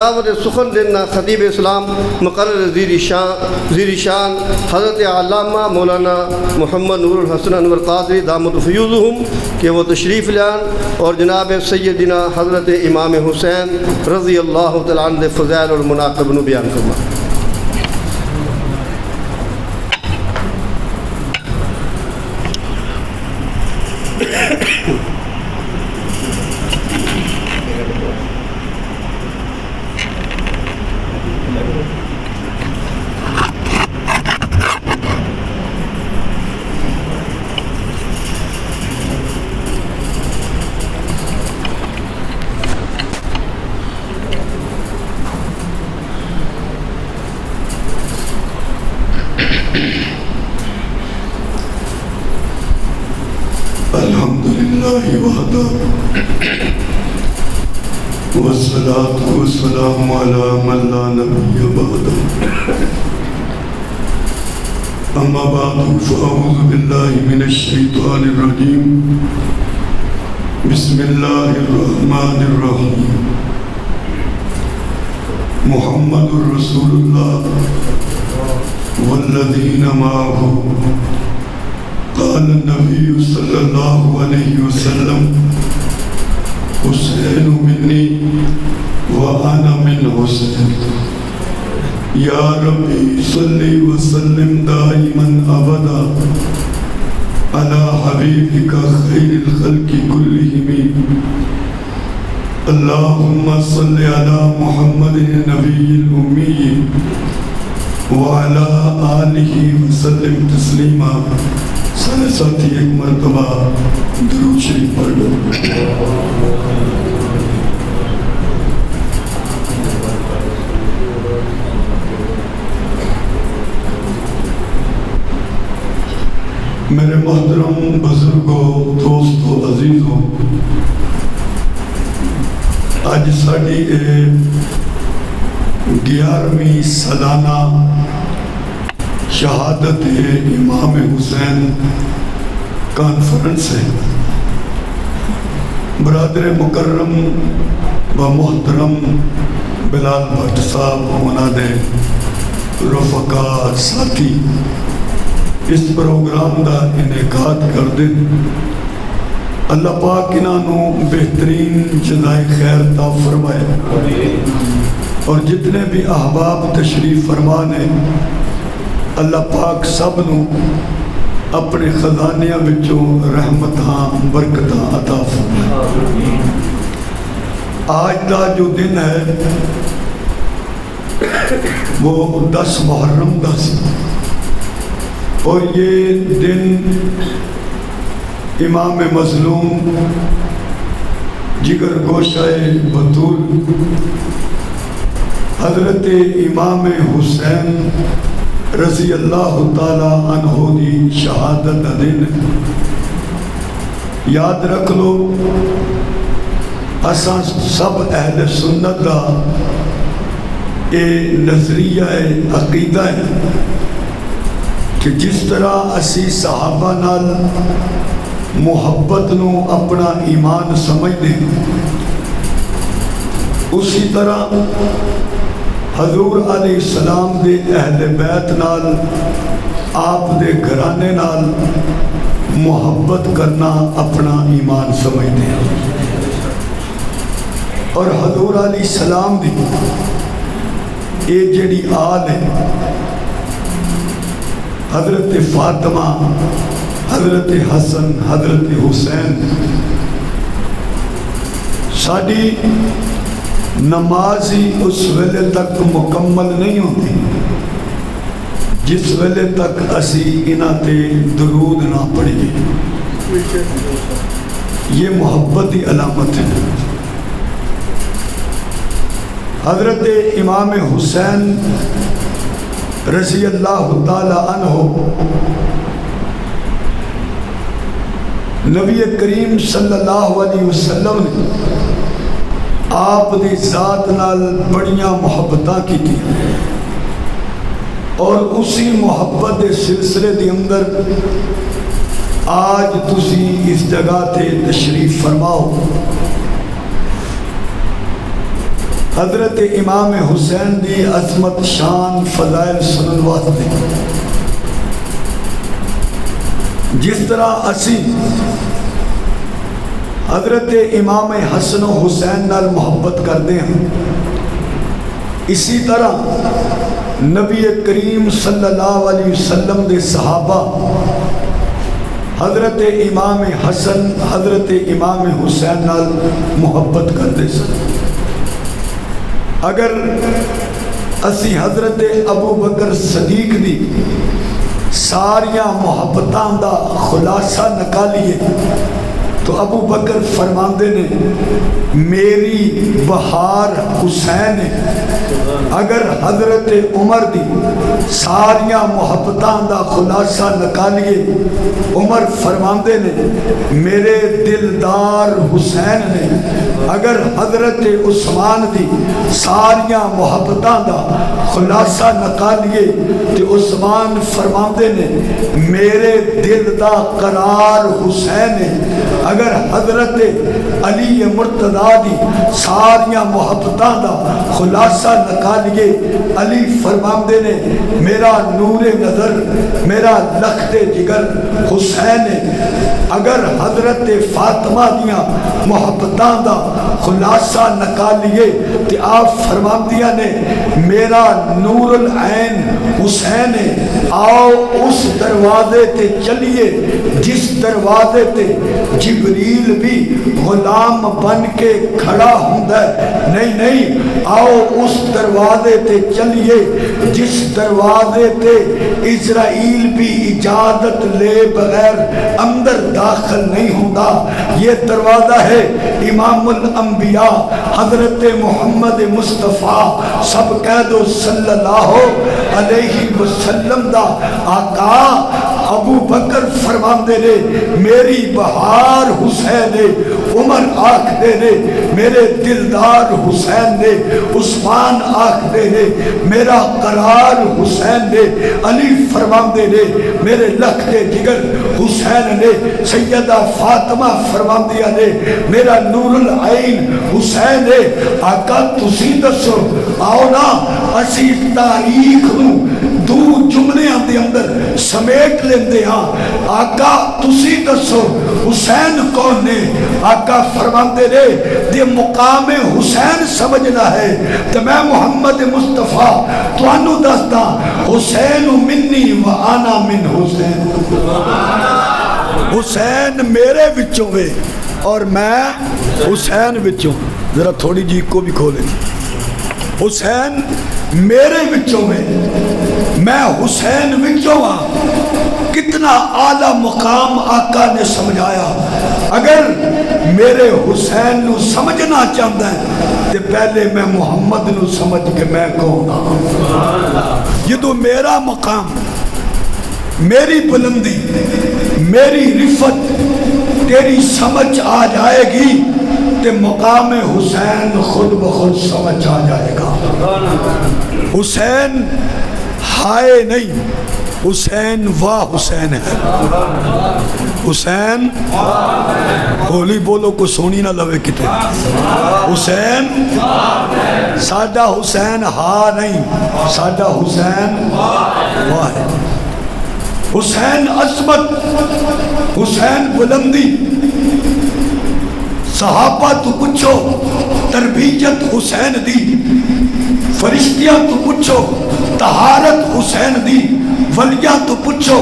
دعوت سخن دینا خطیب اسلام مقرر زیر شان حضرت علامہ مولانا محمد نور الحسن انور قادری دامت فیوزہم کہ وہ تشریف لان اور جناب سیدنا حضرت امام حسین رضی اللہ تعالیٰ عنہ فضائل اور مناقب نو بیان فرما۔ الحمدللہ وحدہ والصلاة والسلام علی من لا نبی بعدہ اما بعد فاعوذ باللہ من الشیطان الرجیم بسم اللہ الرحمن الرحیم محمد رسول اللہ والذین معہ قال النبی صلی اللہ علیہ وسلم حسین منی وانا من حسین یا ربی صلی وسلم دائما ابدا علی حبیبک خیر الخلق کلہم اللہم صلی علی محمد النبی الامی وعلی آلہ وسلم تسلیما۔ سارے ساتھی ایک مرتبہ درود شریف پڑھ لو۔ میرے محترم بزرگوں، دوستوں، عزیزوں، آج ساڑی 11ویں سالانہ شہادت امام حسین کانفرنس ہے۔ برادر مکرم و محترم بلال بھٹ صاحب منادے رفقا ساتھی اس پروگرام دا انعقاد کر دیں۔ اللہ پاک انہوں بہترین جزائے خیر عطا فرمائے اور جتنے بھی احباب تشریف فرمانے اللہ پاک سب نو اپنے خزانیاں وچوں رحمتاں برکتاں عطا فرمائے۔ آج دا جو دن ہے وہ 10 محرم دا سی اور یہ دن امام مظلوم جگر گوشہ بطول حضرت امام حسین رضی اللہ تعالیٰ عنہ دی شہادت دن۔ یاد رکھ لو اساں سب اہل سنت دا اے نظریہ عقیدہ ہے کہ جس طرح اسی صحابہ نال محبت نو اپنا ایمان سمجھ دیں اسی طرح حضور علیہ السلام دے اہل بیت نال آپ دے گھرانے نال محبت کرنا اپنا ایمان سمجھتے ہیں۔ اور حضور علیہ السلام دی اے جڑی آل ہے حضرت فاطمہ، حضرت حسن، حضرت حسین، ساڑی نماز ہی اس ویلے تک مکمل نہیں ہوتی جس ویلے تک اسی انہاں تے درود نہ پڑھیے۔ یہ محبت کی علامت ہے۔ حضرت امام حسین رضی اللہ تعالی عنہ نبی کریم صلی اللہ علیہ وسلم نے آپ دی ذات نال بڑیاں محبتاں کی تھی اور اسی محبت دے سلسلے دے اندر آج تسی اس جگہ تے تشریف فرماؤ۔ حضرت امام حسین دی عظمت شان فضائل سنن واسطے جس طرح اسی حضرت امام حسن و حسین نال محبت کرتے ہیں، اسی طرح نبی کریم صلی اللہ علیہ وسلم دے صحابہ حضرت امام حسن حضرت امام حسین نال محبت کرتے سن۔ اگر اسی حضرت ابو بکر صدیق دی ساریاں محبتاں دا خلاصہ نکالیے تو ابو بکر فرماندے نے میری بہار حسین ہے۔ اگر حضرت عمر دی ساریاں محبتاں دا خلاصہ نکالیے عمر فرماندے نے میرے دلدار حسین نے۔ اگر حضرت عثمان دی ساریاں محبتاں دا خلاصہ نکالیے تو عثمان فرماندے نے میرے دل دا قرار حسین ہے۔ اگر حضرت علی مرتضیٰ دی ساریاں محبتاں دا خلاصہ نکالیے علی فرماندے نے میرا نور نظر میرا لخت جگر حسین ہے۔ اگر حضرت فاطمہ دیاں محبتاں دا خلاصہ نکالیے تو آپ فرماندیاں نے میرا نور العین حسین ہے۔ آؤ اس دروازے تے چلیے جس دروازے تے جبریل بھی غلام بن کے کھڑا ہوندا ہے۔ نہیں نہیں، آؤ اس دروازے تے چلیے جس دروازے تے اسرائیل بھی اجازت لے بغیر اندر داخل نہیں ہوندا۔ یہ دروازہ ہے امام الانبیاء حضرت محمد مصطفیٰ سب کہہ دو صلی اللہ علیہ وسلم دا آقا۔ ابو بکر فرماندے نے میری بہار حسین نے، عمر آکھدے نے میرے دلدار حسین نے، عثمان آکھدے نے میرا قرار حسین نے، علی فرماندے نے میرے لخت جگر حسین نے، سیدہ فاطمہ فرماندیاں نے میرا نور العین حسین نے۔ آقا تسی دسو، آؤ نا اسی تاریخ نو دو جملیاں دے اندر سمیٹ لیندے ہاں۔ آقا تسی دسو حسین کون نے؟ آقا فرماندے نے دے مقام حسین سمجھنا ہے تو میں محمد مصطفیٰ تو انو دستا حسین منی و آنا من حسین۔ حسین میرے وچوں وے اور میں حسین وچوں۔ ذرا تھوڑی جی کو بھی کھولے، حسین میرے وچوں میں میں حسین وچوں ہاں۔ کتنا اعلیٰ مقام آقا نے سمجھایا۔ اگر میرے حسین نو سمجھنا چاہتا ہے تو پہلے میں محمد نو سمجھ کے میں کون ہاں۔ یہ تو میرا مقام، میری بلندی، میری رفت تیری سمجھ آ جائے گی تو مقام حسین خود بخود سمجھ آ جائے گا۔ حسین ہائے نہیں، حسین واہ حسین ہے۔ حسین ہولی بولو کو سونی نہ لوے کتے۔ حسین سادہ حسین ہاں نہیں، سادہ حسین واہ ہے۔ حسین عظمت، حسین بلندی۔ صحابہ تو پوچھو تربیت حسین دی، فرشتیاں تو پوچھو طہارت حسین دی، ولیاں تو پوچھو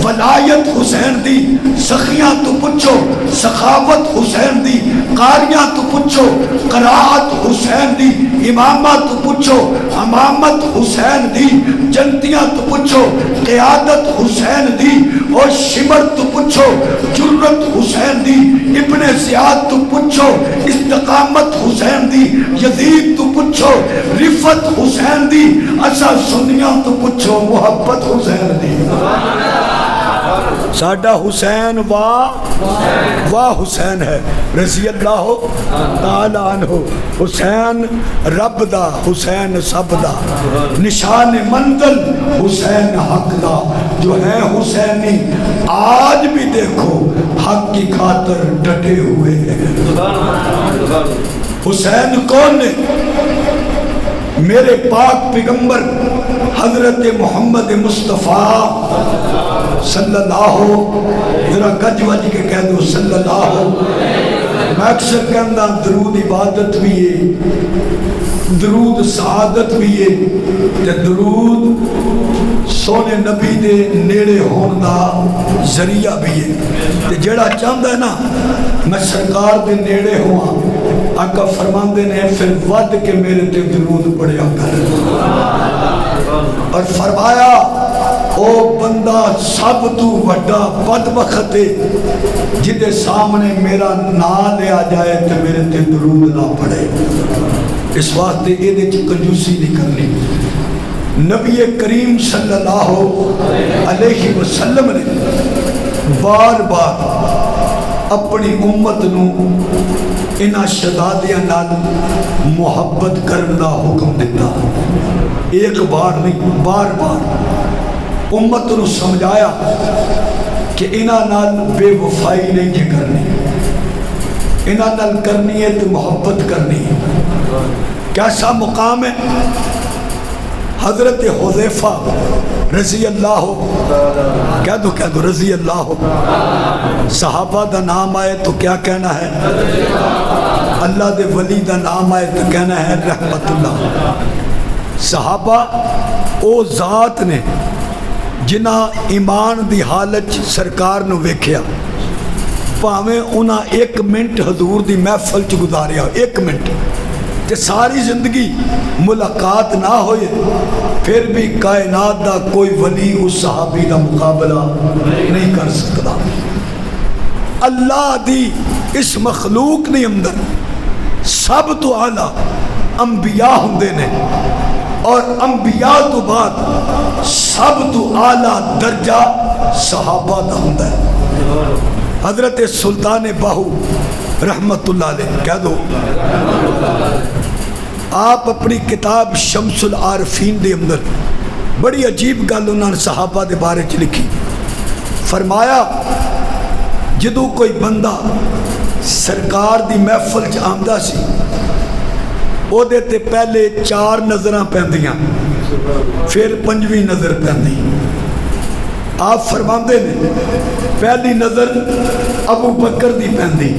ولایت حسین دی، سخیاں تو پوچھو سخاوت حسین دی، قاریاں تو پوچھو قراءت حسین دی، امامت تو پوچھو امامت حسین دی، جنتیاں تو پوچھو قیادت حسین دی، اور شمر تو پوچھو جرت حسین دی، ابن زیاد تو پوچھو استقامت حسین دی، یزید تو پوچھو رفت حسین دی، اچھا سنیاں تو پوچھو محبت حسین دی۔ ساڈا حسین واہ حسین ہے رضی اللہ تعالیٰ عنہ۔ حسین رب دا، حسین سب دا، نشان منزل حسین حق دا، جو ہے حسینی آج بھی دیکھو حق کی خاطر ڈٹے ہوئے ہیں۔ حسین کون نے؟ میرے پاک پیغمبر حضرت محمد مصطفیٰ صلی اللہ، ذرا گج وج کے کہہ دو صلی اللہ۔ میں اکثر کہنا درود عبادت بھی ہے، درود سعادت بھی ہے، تے درود سونے نبی دے نیڑے ہون دا ذریعہ بھی ہے۔ تے جڑا چاہتا ہے نا میں سرکار دے نیڑے ہوا، آقا فرماندے نے پھر ود کے میرے تے درود پڑھیا کر، اور فرمایا او بندہ سب تو وڈا بدبخت ہے جدے سامنے میرا نام لیا جائے تو میرے تے درود نہ پڑھے۔ اس واسطے یہ کنجوسی نہیں کرنی۔ نبی کریم صلی اللہ علیہ وسلم نے بار بار اپنی امت نو انہاں شہزادیاں نال محبت کرن دا حکم دیتا، ایک بار نہیں بار بار امت نو سمجھایا کہ انہاں نال بے وفائی نہیں جے کرنی، انہاں نال کرنی ہے تو محبت کرنی ہے۔ کیسا مقام ہے؟ حضرت حذیفہ رضی اللہ، کہہ دو رضی اللہ، صحابہ دا نام آئے تو کیا کہنا ہے؟ اللہ دے ولی دا نام آئے تو کہنا ہے رحمت اللہ۔ صحابہ او ذات نے جنہ ایمان دی حالت سرکار نو ویکھیا، پاویں انہاں ایک منٹ حضور دی محفل چ گزاریا، ایک منٹ تے ساری زندگی ملاقات نہ ہوئے، پھر بھی کائنات دا کوئی ولی اس صحابی دا مقابلہ نہیں کر سکتا۔ اللہ دی اس مخلوق نے اندر سب تو اعلیٰ انبیاء ہوندے نے، اور انبیاء تو بعد سب تو اعلیٰ درجہ صحابہ دا ہوندا ہے۔ حضرت سلطان باہو رحمت اللہ علیہ، کہہ دو، آپ اپنی کتاب شمس العارفین دے اندر بڑی عجیب گل انہوں نے صحابہ دے بارے چ لکھی۔ فرمایا جدو کوئی بندہ سرکار دی محفل چ آمدہ سی، او دے تے پہلے 4 نظراں پیندیاں، پھر 5ویں نظر پیندی۔ آپ فرماندے نے پہلی نظر ابو بکر دی پیندی،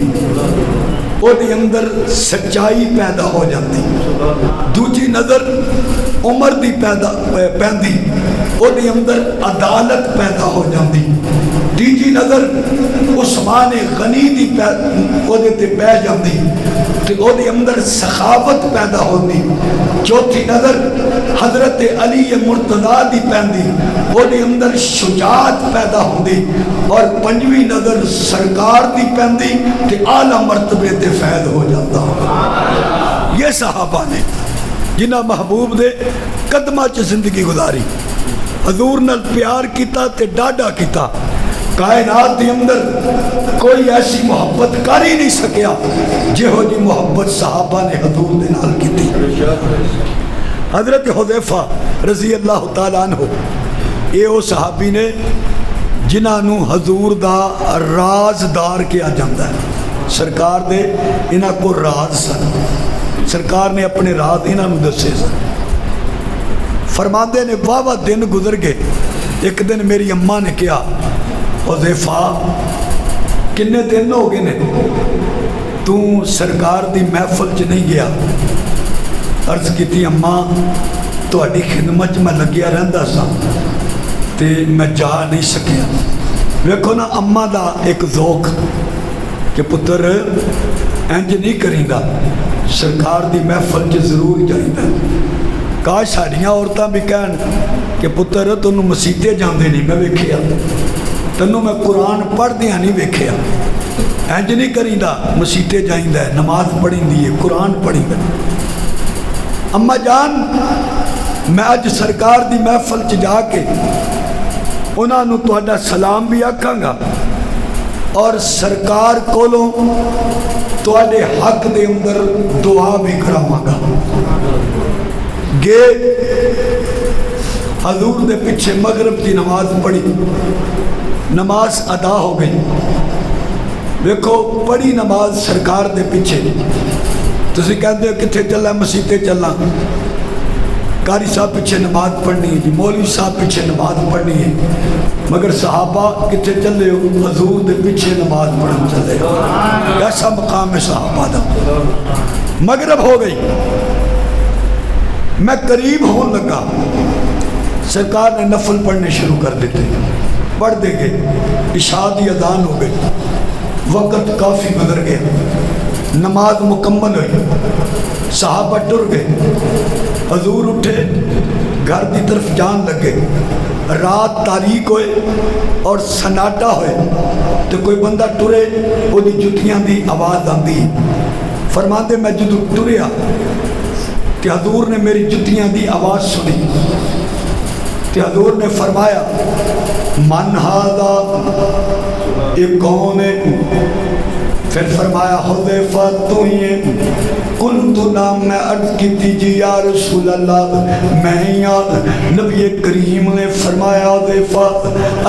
او دی اندر سچائی پیدا ہو جاتی، دوجی نظر عمر دی پیندی، او دی اندر عدالت پیدا ہو جاتی، تیجی نظر عثمان غنی دی او دے تے پہ جاتی تے او دی اندر سخاوت پیدا ہوتی، چوتھی نظر حضرت علی مرتضیٰ دی پیندی، او دی اندر شجاعت پیدا ہوتی، اور 5ویں نظر سرکار دی پیندی تے اعلیٰ مرتبے تے فیض ہو جاتا۔ یہ صحابہ نے جنہاں محبوب دے قدمہ چ زندگی گزاری، حضور نال پیار کیتا تے ڈاڈا کیتا، کائنات دی اندر کوئی ایسی محبت کر ہی نہیں سکیا جہو جی محبت صحابہ نے حضور دے نال کیتی۔ حضرت حذیفہ رضی اللہ تعالیٰ عنہ اے او صحابی نے جنہاں نو حضور دا رازدار کیا جاندہ ہے۔ سرکار دے انہاں کو راز سن، سرکار نے اپنے راز انہاں نو دسے سن۔ فرماندے نے واہ دن گزر گئے، ایک دن میری اماں نے کہا حذیفہ کنے دن ہو گئے نے تو سرکار دی محفل چ نہیں گیا؟ عرض کیتی اماں تہاڈی خدمت میں لگیا رہندا سا تے میں جا نہیں سکیا۔ ویکھو نا اماں دا ایک ذوق کہ پتر انج نہیں کریندا، سرکار دی محفل چ ضرور جائیدا۔ کاش ساڈیاں عورتاں بھی کہن کہ پتر تینوں مسیتے جاندے نہیں میں ویکھیا، تینوں میں قرآن پڑھ دیا نہیں ویکھیا، انج نہیں کریندا، مسیتے جائیدا ہے، نماز پڑھیندی ہے، قرآن پڑھیندہ۔ اما جان میں اج سرکار دی محفل چ جا کے انہاں نو تہاڈا سلام بھی آکھاں گا، اور سرکار کولوں تہاڈے حق دے اندر دعا بھی کراواں گا۔ گے حضور دے پیچھے مغرب کی نماز پڑھی، نماز ادا ہو گئی۔ دیکھو پڑھی نماز سرکار دے پیچھے، تسی کہتے ہو کتھے چلا؟ مسیتے چلا، قاری صاحب پیچھے نماز پڑھنی ہے جی، مولوی صاحب پیچھے نماز پڑھنی ہے، مگر صحابہ کتنے چلے ہو؟ حضور دے پیچھے نماز پڑھن چلے ہو۔ ایسا مقام ہے صحابہ دا۔ مغرب ہو گئی، میں قریب ہون لگا، سرکار نے نفل پڑھنے شروع کر دیتے، پڑھ دے گئے، عشاء دی اذان ہو گئی، وقت کافی گزر گیا، نماز مکمل ہوئی، صحابہ ٹر گئے، حضور اٹھے گھر کی طرف جان لگے، رات تاریک ہوئے اور سناٹا ہوئے تو کوئی بندہ ٹرے وہ جتیاں دی آواز آندی، فرماندے میں جدو ٹریا کہ حضور نے میری جتیاں دی آواز سنی کہ حضور نے فرمایا من ہاذا، یہ کون ہے؟ پھر فرمایا حذیفہ تو یہ کنت نام میں عرض کی تیجی یا رسول اللہ میں یاد، نبی کریم نے فرمایا حذیفہ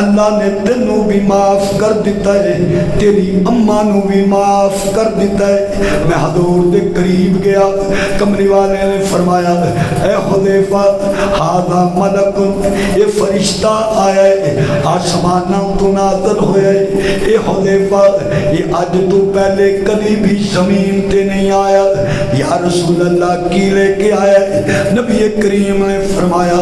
اللہ نے تینوں بھی معاف کر دیتا ہے، تیری اماں نو بھی معاف کر دیتا ہے۔ میں حضور دے قریب گیا، کمرے والے نے فرمایا اے حذیفہ ھذا ملک، یہ فرشتہ آیا ہے آسمانوں تو نازل ہویا ہے، اے حذیفہ یہ اج تو پہلے کبھی بھی زمین تے نہیں آیا، یا رسول اللہ کی لے کے آیا ہے؟ نبی کریم نے فرمایا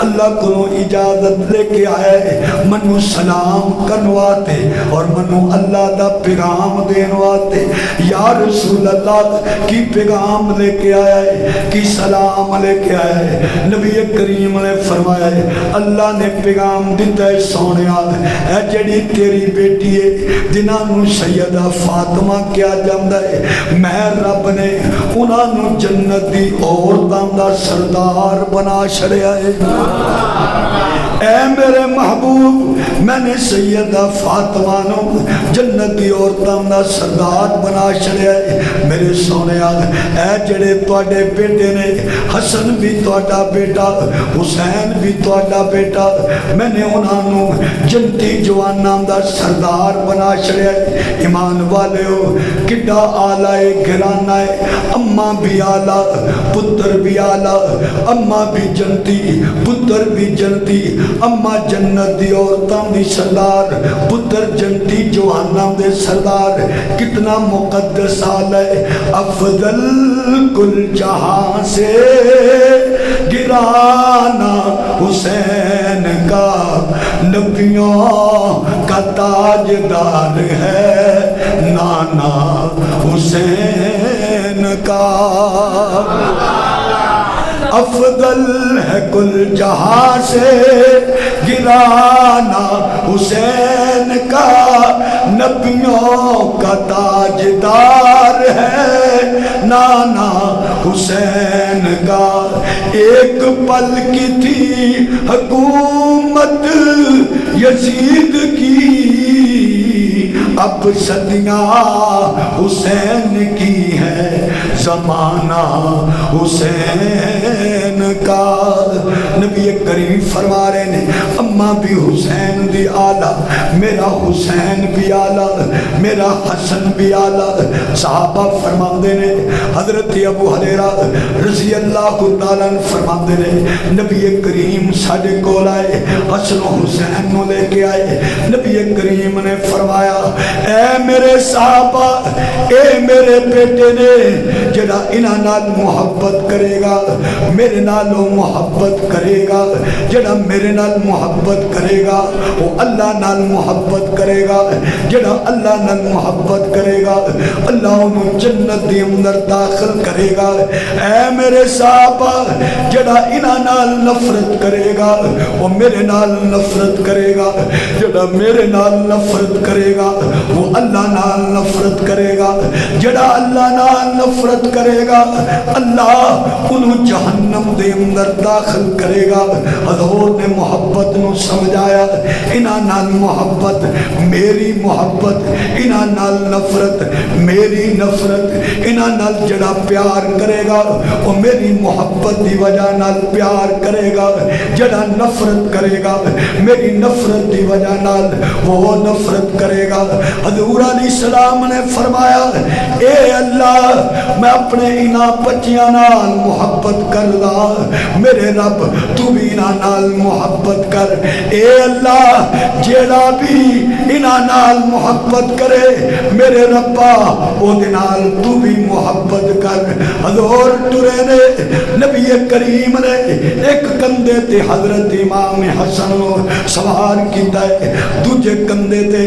اللہ کو اجازت لے کے آیا ہے، منو سلام کرنواتے اور منو اللہ دا پیغام دینواتے۔ یا رسول اللہ کی پیغام لے کے آیا ہے، کی سلام لے کے آیا ہے؟ نبی کریم نے فرمایا ہے اللہ نے پیغام دیتا ہے سونیا اے جڑی تیری بیٹی ہے جنہاں نو سیدہ فاطمہ کیا جاندہ ہے، میں رب نے انہاں نو جنت دی عورتاں دا سردار بنا چھڑیا ہے۔ اے میرے محبوب میں نے سیدہ فاطمہ نو جنت دی عورتاں دا سردار بنا چھڑیا ہے۔ میرے سونے اے جڑے تواڈے بیٹے نے، حسن بھی تواڈا بیٹا، حسین بھی تواڈا بیٹا، میں نے انہاں نو جنتی جواناں دا سردار بنا چھڑیا ہے۔ ایمان والے ہو کڈا آلہ گھرانہ ہے، اماں بھی آلہ پتر بھی آلہ، اماں بھی جنتی پتر بھی جنتی، اماں جنت دی عورتاں دی سردار، پتر جنتی جواناں دے سردار، کتنا مقدس آلہ ہے۔ افضل کل جہاں سے گرانا حسین کا، نبیوں کا تاجدار ہے نانا حسین کا۔ افضل ہے کل جہاں سے گرانا حسین کا، نبیوں کا تاجدار ہے نانا حسین کا۔ ایک پل کی تھی حکومت یزید کی، اب صدیاں حسین کی ہے، زمانہ حسین کا۔ نبی کریم فرما رہے ہیں اماں بھی حسین دی آلہ، میرا حسین بھی آلہ، میرا حسن بھی آلہ۔ صحابہ فرما دے نے، حضرت ابو ہریرہ رضی اللہ تعالیٰ فرما دے نے، نبی کریم ساڈے کول آئے، حسن و حسین نو لے کے آئے۔ نبی کریم نے فرمایا اے میرے صحابہ، اے میرے بیٹے نے جڑا انہاں نال محبت کرے گا میرے نالوں محبت کرے گا، جڑا میرے نال محبت کرے گا وہ اللہ نال محبت کرے گا، جڑا اللہ نال محبت کرے گا اللہ انہوں جنت دی اندر داخل کرے گا۔ اے میرے صحابہ جڑا انہاں نال نفرت کرے گا وہ میرے نال نفرت کرے گا، جڑا میرے نال نفرت کرے گا وہ اللہ نال نفرت کرے گا، جڑا اللہ نال نفرت کرے گا اللہ انہوں جہنم دے اندر داخل کرے کرے گا. حضور نے محبت نو سمجھایا, انہاں نال محبت میری محبت, انہاں نال نفرت میری نفرت, انہاں نال جڑا پیار کرے گا وہ میری محبت دی وجہ نال پیار کرے گا, جڑا نفرت کرے گا میری نفرت دی وجہ نال وہ نفرت کرے گا. حضور علیہ السلام نے فرمایا, اے اللہ میں اپنے انہاں بچیاں نال محبت کردا, میرے رب تو بھی انہاں نال محبت کر. اے اللہ جیڑا بھی انہاں نال محبت کرے میرے ربا او دے نال تو بھی محبت کر. حضور ٹرے نے, نبی کریم نے ایک کندھے تے حضرت امام حسن نو سوار کیتا ہے, دوجے کندھے تے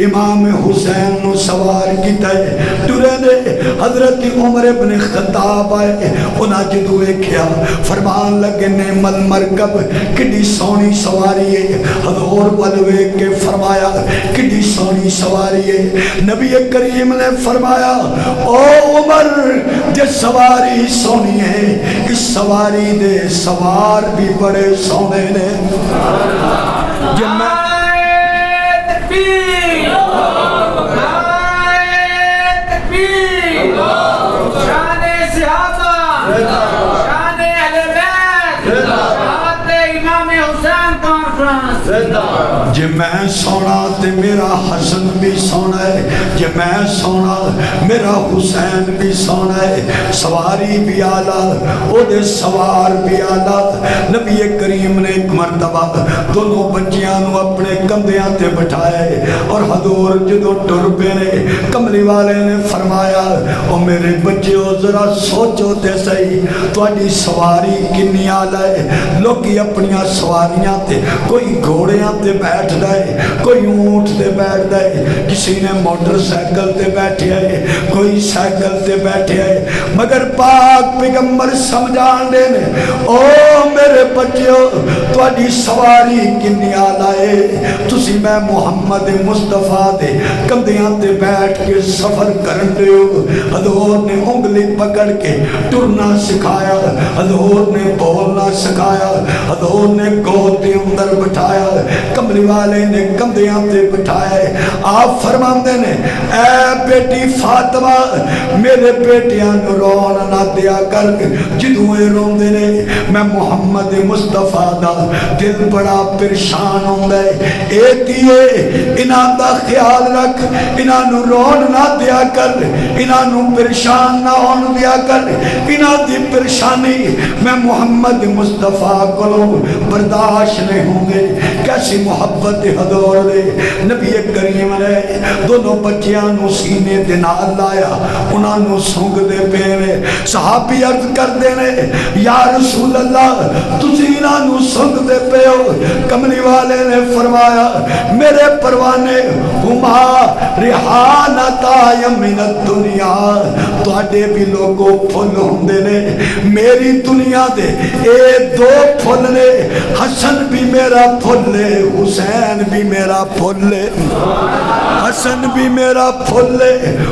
امام حسین نو سوار کیتا ہے. ٹرے نے حضرت عمر ابن خطاب آئے, انہاں جدو ویکھیا فرمان لگے نعم المرکب کڈی سونی سواری ہے. حضور ول ویکھ کے فرمایا کڈی سونی سواری ہے. نبی کریم نے فرمایا او عمر جے سواری سونی ہے اس سواری دے سوار بھی بڑے سونے نے. جے میں جے میں سونا تے میرا حسن بھی سونا ہے, جے میں سونا میرا حسین بھی سونا ہے. سواری بھی آلہ او دے سوار بھی آلہ. نبی کریم نے ایک مرتبہ دونوں بچیاں نو اپنے کندھیاں تے بٹھایا ہے اور حضور جدو ٹر پے نے کملی والے نے فرمایا او میرے بچیو ذرا سوچو تے صحیح تواڈی سواری کنی آلہ ہے. لوکی اپنیاں سواریاں تے کوئی گھوڑیاں تے بیٹھ دائے, کوئی اونٹ تے بیٹھ دائے, کسی نے موٹر سائیکل تے بیٹھے آئے, کوئی سائیکل تے بیٹھے آئے, مگر پاک پیغمبر سمجھان دے نے او میرے بچیو تواڈی سواری کنی آلہ ہے. تسی میں محمد مصطفیٰ دے کندھیاں تے بیٹھ کے سفر کرن دے ہو. حضور نے انگلی پکڑ کے ٹرنا سکھایا, حضور نے بولنا سکھایا, حضور نے گود دے اندر بٹھایا, کملی والے نے کندھیاں تے بٹھایا ہے. آپ فرماندے نے اے بیٹی فاطمہ میرے بیٹیاں نو رون نہ دیا کر, جدوں اے روندے نے میں محمد مصطفیٰ دا دل بڑا پریشان ہوندا ہے. اے تیے انہاں دا خیال رکھ, انہاں نو رون نہ دیا کر, انہاں نو پریشان نہ ہون دیا کر, انہاں دی پریشانی میں محمد مصطفیٰ کو برداشت نہیں ہوں گے. کیسی محبت حضور دے. نبی کریم نے دونوں بچیاں نو سینے دے نال لایا, انہاں نو سونگ دے پے نے. صحابی عرض کر دے نے یا رسول اللہ تسی انہاں نو سونگ دے پے ہو. کملی والے نے فرمایا میرے پروانے ہما ریحانتا من الدنیا, تواڈے بھی لوگوں پھل ہوندے نے, میری دنیا دے اے دو پھل نے, حسن بھی میرا پھل لے, حسین بھی میرا پھل لے. حسن بھی میرا پھل لے,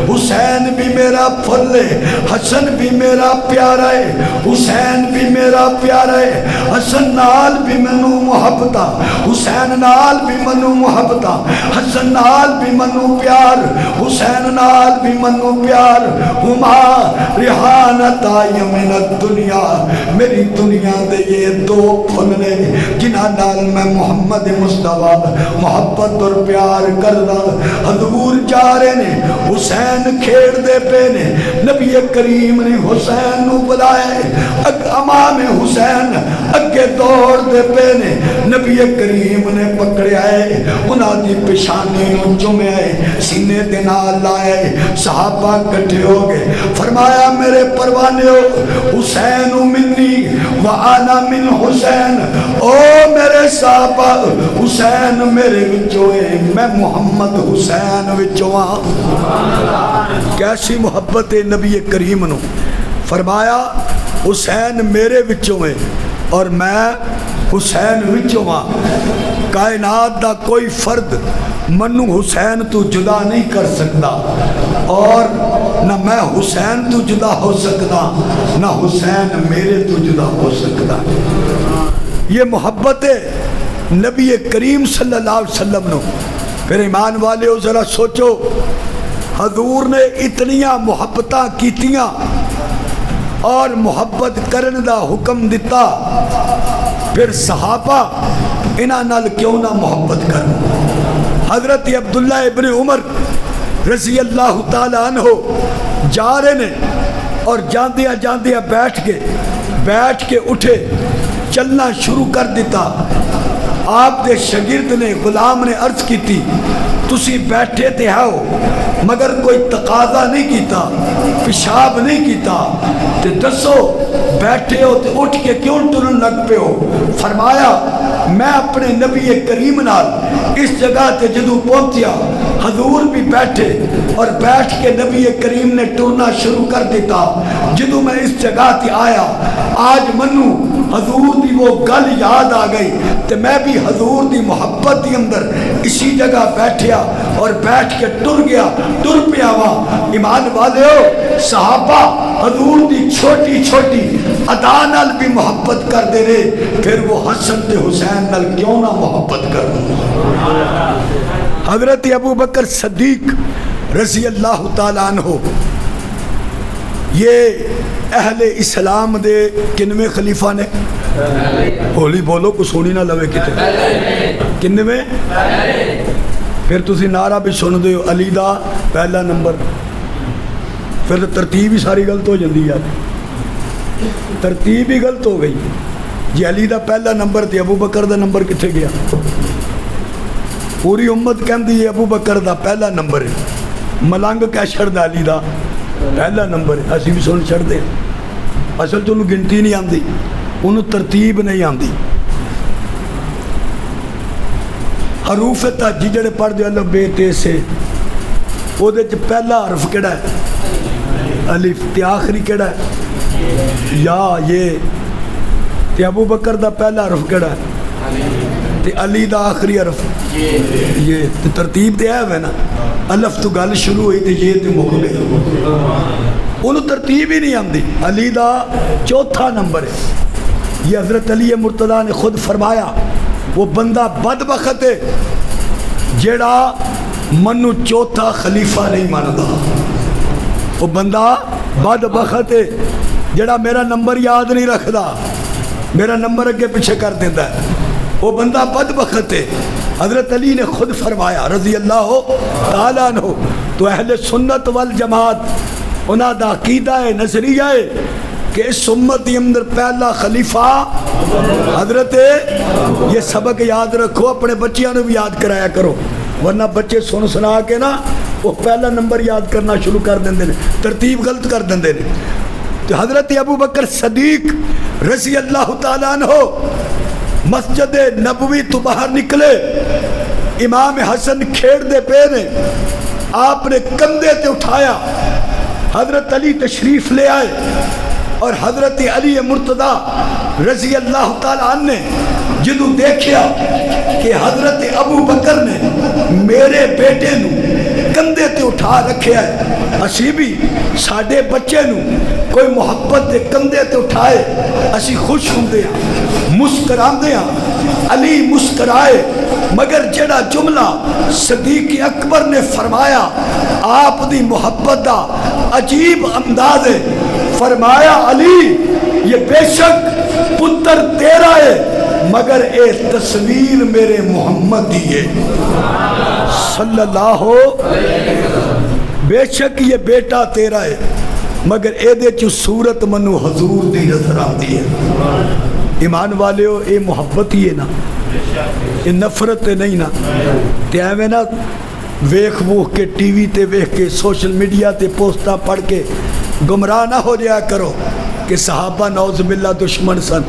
حسین بھی میرا پھل لے. حسن بھی میرا پیارا ہے, حسین بھی میرا پیارا ہے. حسن نال بھی منو محبتا, حسین نال بھی منو محبتا, حسن نال بھی منو پیار, حسین نال بھی منو پیار. ہما ریحانتا من الدنیا, میری دنیا دے یہ دو پھل نے جنہاں نال میں محمد مصطفیٰ محبت اور پیار کردا. حضور جا رہے نے, حسین کھیڑ دے پے نے, نبی کریم نے حسین نو بلائے, امام حسین اگے دوڑ دے پے نے, نبی کریم نے پکڑے آئے, انہاں دی پیشانی نو چومے آئے, سینے دے نال لائے. صحابہ کٹھے ہو گئے, فرمایا میرے پروانے ہو حسین منی وانا من حسین, او میرے صحابہ حسین میرے وچوں ہے, میں محمد حسین وچوں ہاں. کیسی محبت ہے نبی کریم نو. فرمایا حسین میرے وچوں ہے اور میں حسین وچوں ہاں. کائنات دا کوئی فرد منو حسین تو جدا نہیں کر سکتا, اور نہ میں حسین تو جدا ہو سکتا, نہ حسین میرے تو جدا ہو سکتا. یہ محبت ہے نبی کریم صلی اللہ علیہ وسلم نو۔ پھر ایمان والے ہو ذرا سوچو، حضور نے اتنیاں محبتاں کیتیاں اور محبت کرنے دا حکم دیتا، پھر صحابہ انہاں نال کیوں نہ محبت کرن۔ حضرت عبداللہ ابن عمر رضی اللہ تعالی عنہ جا رہے نے اور جاندیا جاندیا بیٹھ کے اٹھے، چلنا شروع کر دیتا۔ آپ دے شاگرد نے، غلام نے عرض کی تھی تسی بیٹھے تے ہو مگر کوئی تقاضا نہیں کیتا، پیشاب نہیں کیتا، تے دسو بیٹھے ہو تے اٹھ کے کیوں ٹرن لگ پے ہو؟ فرمایا میں اپنے نبی کریم نال اس جگہ تے جدوں پہنچیا، حضور بھی بیٹھے اور بیٹھ کے نبی کریم نے ٹرنا شروع کر دیتا۔ جدوں میں اس جگہ تے آیا، آج منو حضور دی وہ گل یاد آ گئی تے میں بھی حضور دی محبت دی اندر اسی جگہ بیٹھیا اور بیٹھ کے ٹر گیا، ٹر پیا وا۔ ایمان والے ہو، صحابہ حضور دی چھوٹی چھوٹی ادا نال بھی محبت کر دے رہے، پھر وہ حسن تے حسین نال کیوں نہ محبت کر۔ حضرت ابو بکر صدیق رضی اللہ تعالیٰ عنہ یہ اہل اسلام دے کنویں خلیفہ نے؟ ہولی بولو کو سونی نہ لوے کتے کنویں؟ پھر تسی نعرہ بھی سن دے ہو علی دا پہلا نمبر، پھر ترتیب ہی ساری غلط ہو جاندی ہے، ترتیب ہی غلط ہو گئی جی۔ علی دا پہلا نمبر تے ابو بکر دا نمبر کتھے گیا؟ پوری امت کہندی ہے ابو بکر دا پہلا نمبر ہے، ملنگ کہہ چھڑدا علی دا پہلا نمبر ہے، اسی بھی سن چھڑ دے۔ اصل تو انہوں گنتی نہیں آندی، انہوں ترتیب نہیں آندی۔ حروف تہجی جڑے پڑھ دے الف بے تے سے، او دے چ پہلا حرف کیڑا ہے؟ الف، تے آخری کیڑا ہے؟ یا یہ۔ تے ابو بکر دا پہلا حرف کیڑا ہے؟ تے علی دا آخری حرف یہ۔ تے ترتیب تے ہے نا، الف تو گل شروع ہوئی تے یہ تے مک گئی، انہوں ترتیب ہی نہیں آندی۔ علی دا چوتھا نمبر ہے، یہ حضرت علی مرتضیٰ نے خود فرمایا وہ بندہ بدبخت ہے جیڑا منو چوتھا خلیفہ نہیں ماندا، وہ بندہ بدبخت ہے جیڑا میرا نمبر یاد نہیں رکھدا، میرا نمبر اگے پیچھے کر دیتا ہے، وہ بندہ بدبخت ہے۔ حضرت علی نے خود فرمایا رضی اللہ تعالیٰ عنہ، تو اہل سنت والجماعت انہاں دا عقیدہ ہے، نظریہ ہے کہ اس امت کے اندر پہلا خلیفہ حضرت، یہ سبق یاد رکھو، اپنے بچیاں نے بھی یاد کرایا کرو، ورنہ بچے سن سنا کے نا وہ پہلا نمبر یاد کرنا شروع کر دیندے نے، ترتیب غلط کر دیندے نے۔ تو حضرت ابو بکر صدیق رضی اللہ تعالیٰ عنہ مسجد نبوی تو باہر نکلے، امام حسن کھیڑ دے پے نے، آپ نے کندھے تے اٹھایا، حضرت علی تشریف لے آئے اور حضرت علی مرتضیٰ رضی اللہ تعالیٰ عنہ نے جدو دیکھیا کہ حضرت ابو بکر نے میرے بیٹے نو کندھے تے اٹھا رکھے ہے، اسی بھی ساڑھے بچے نو کوئی محبت دے کندھے تے اٹھائے اسی خوش ہوندے ہیں، مسکراندے ہیں۔ علی مسکرائے، مگر جڑا جملہ صدیق اکبر نے فرمایا آپ دی محبت دا عجیب انداز ہے، فرمایا علی یہ بے شک پتر تیرا ہے مگر اے تصویر میرے محمد دی ہے صلی اللہ ہو، بے شک یہ بیٹا تیرا ہے مگر اے دے چو صورت منو حضور دی نظر آتی ہے۔ ایمان والے ہو، اے محبت ہی ہے نا، اے نفرت نہیں نا، تے ایویں نا ویکھ ووکھ کے ٹی وی تے ویکھ کے سوشل میڈیا تے پوسٹاں پڑھ کے گمراہ نہ ہو جایا کرو کہ صحابہ نعوذ باللہ دشمن سن،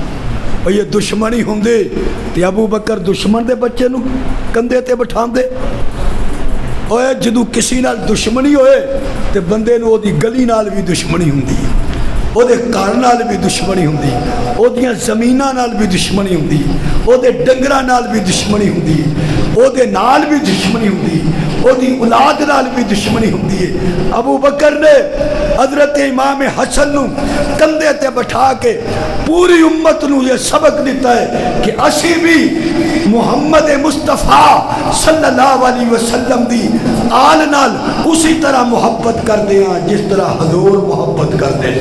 اور یہ دشمنی ہوندے تے ابو بکر دشمن دے بچے نو کندھے تے بٹھان دے، اوے جدو کسی نال دشمنی ہوئے تے بندے نو او دی گلی نال بھی دشمنی ہوندی ہے، او دے گھر نال بھی دشمنی ہوندی ہے، او دیاں زمیناں نال بھی دشمنی ہوندی ہے، او دے ڈنگراں نال بھی دشمنی ہوندی ہے، او دے نال بھی دشمنی ہوندی او دی اولاد نال بھی دشمنی ہوندی ہے۔ ابو بکر نے حضرت امام حسن نو کندھے تے بٹھا کے پوری امت نو یہ سبق دیتا ہے کہ اسی بھی محمد مصطفیٰ صلی اللہ علیہ وسلم دی آل نال اسی طرح محبت کر دیا جس طرح حضور محبت کر دے۔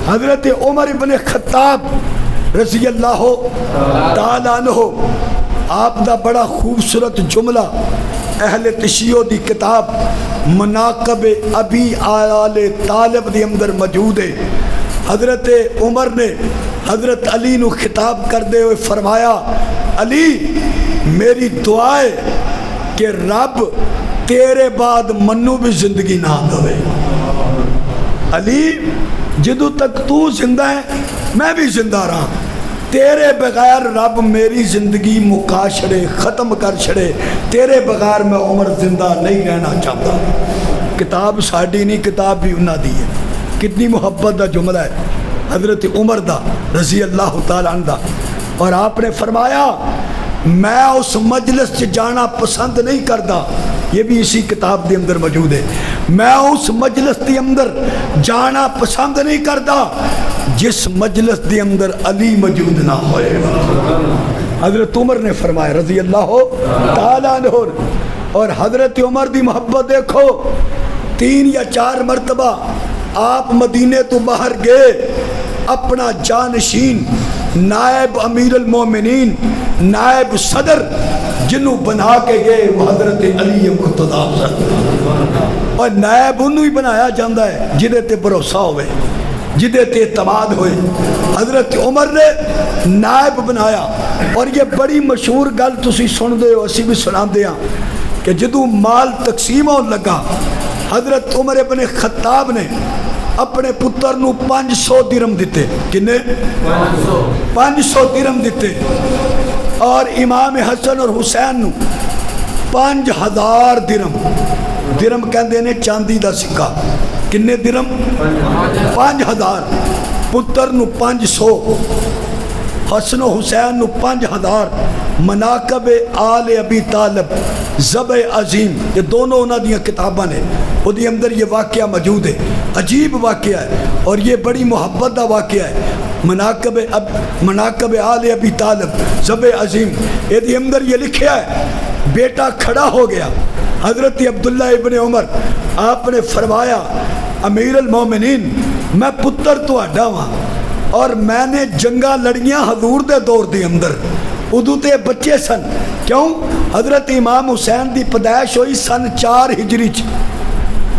حضرت عمر ابن خطاب رضی اللہ تعالیٰ عنہ آپ دا بڑا خوبصورت جملہ اہل تشیع دی کتاب مناقب ابی آل طالب دی اندر موجود ہے۔ حضرت عمر نے حضرت علی نو خطاب کردے ہوئے فرمایا، علی میری دعا ہے کہ رب تیرے بعد منو بھی زندگی نہ دوے۔ علی جدو تک تو زندہ ہے میں بھی زندہ رہا، تیرے بغیر رب میری زندگی مکا چھڑے ختم کر چھڑے، تیرے بغیر میں عمر زندہ نہیں رہنا چاہتا۔ کتاب ساڑی نہیں، کتاب بھی انہاں دی ہے۔ کتنی محبت دا جملہ ہے حضرت عمر دا رضی اللہ تعالیٰ عنہ دا۔ اور آپ نے فرمایا میں اس مجلس سے جانا پسند نہیں کرتا، یہ بھی اسی کتاب دے اندر موجود ہے، میں اس مجلس دے اندر جانا پسند نہیں کرتا جس مجلس دے اندر علی موجود نہ ہوئے۔ حضرت عمر نے فرمایا رضی اللہ تعالیٰ عنہ۔ اور حضرت عمر دی محبت دیکھو، 3 یا 4 مرتبہ آپ مدینے تو باہر گئے، اپنا جانشین نائب امیر المومنین نائب صدر جنہوں بنا کے گئے وہ حضرت علی مرتضیٰ، اور نائب انہوں ہی بنایا جاندہ ہے جدے تے بھروسہ ہوئے، جدے تے اعتماد ہوئے۔ حضرت عمر نے نائب بنایا۔ اور یہ بڑی مشہور گل تسی سن دے ہو، اسی بھی سنا دیا کہ جدو مال تقسیم ہون لگا حضرت عمر ابن خطاب نے اپنے پتر نو 500 درم دیتے۔ کنے 500 درم دیتے، اور امام حسن اور حسین نو 5000 درم، درم کہندے نے چاندی دا سکہ، کنے درم 5000، پتر نو 500، حسن و حسین نو 5000۔ مناقب آل ابی طالب ذبح عظیم، یہ دونوں انہاں دیاں کتاباں نے، وہ دی اندر یہ واقعہ موجود ہے، عجیب واقعہ ہے اور یہ بڑی محبت دا واقعہ ہے۔ مناقب آل ابی طالب ذبح عظیم، یہ دی اندر یہ لکھیا ہے، بیٹا کھڑا ہو گیا حضرت عبداللہ ابن عمر، آپ نے فرمایا امیر المومنین میں پتر تو اڈا ہاں اور میں نے جنگاں لڑیاں حضور دے دور دے اندر، ادو تے بچے سن، کیوں حضرت امام حسین دی پیدائش ہوئی سن 4 ہجری چ،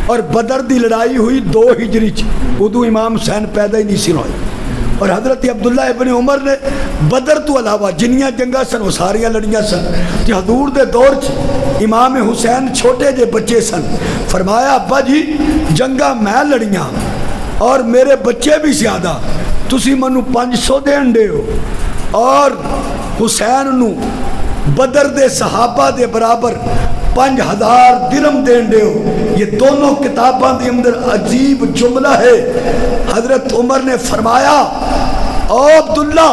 اور بدر دی لڑائی ہوئی 2 ہجری چ، ادو امام حسین پیدا ہی نہیں سی ہوئے۔ اور حضرت عبداللہ ابن عمر نے بدر تو علاوہ جنیاں جنگاں سن وہ ساریاں لڑیاں سن، کہ حضور دے دور چ امام حسین چھوٹے جے بچے سن۔ فرمایا ابا جی جنگاں میں لڑیاں اور میرے بچے بھی زیادہ، تسی منو 500 دین دے ہو اور حسین نو بدر دے صحابہ دے برابر 5000 درم دین دے ہو۔ یہ دونوں کتاباں دے اندر عجیب جملہ ہے۔ حضرت عمر نے فرمایا او عبداللہ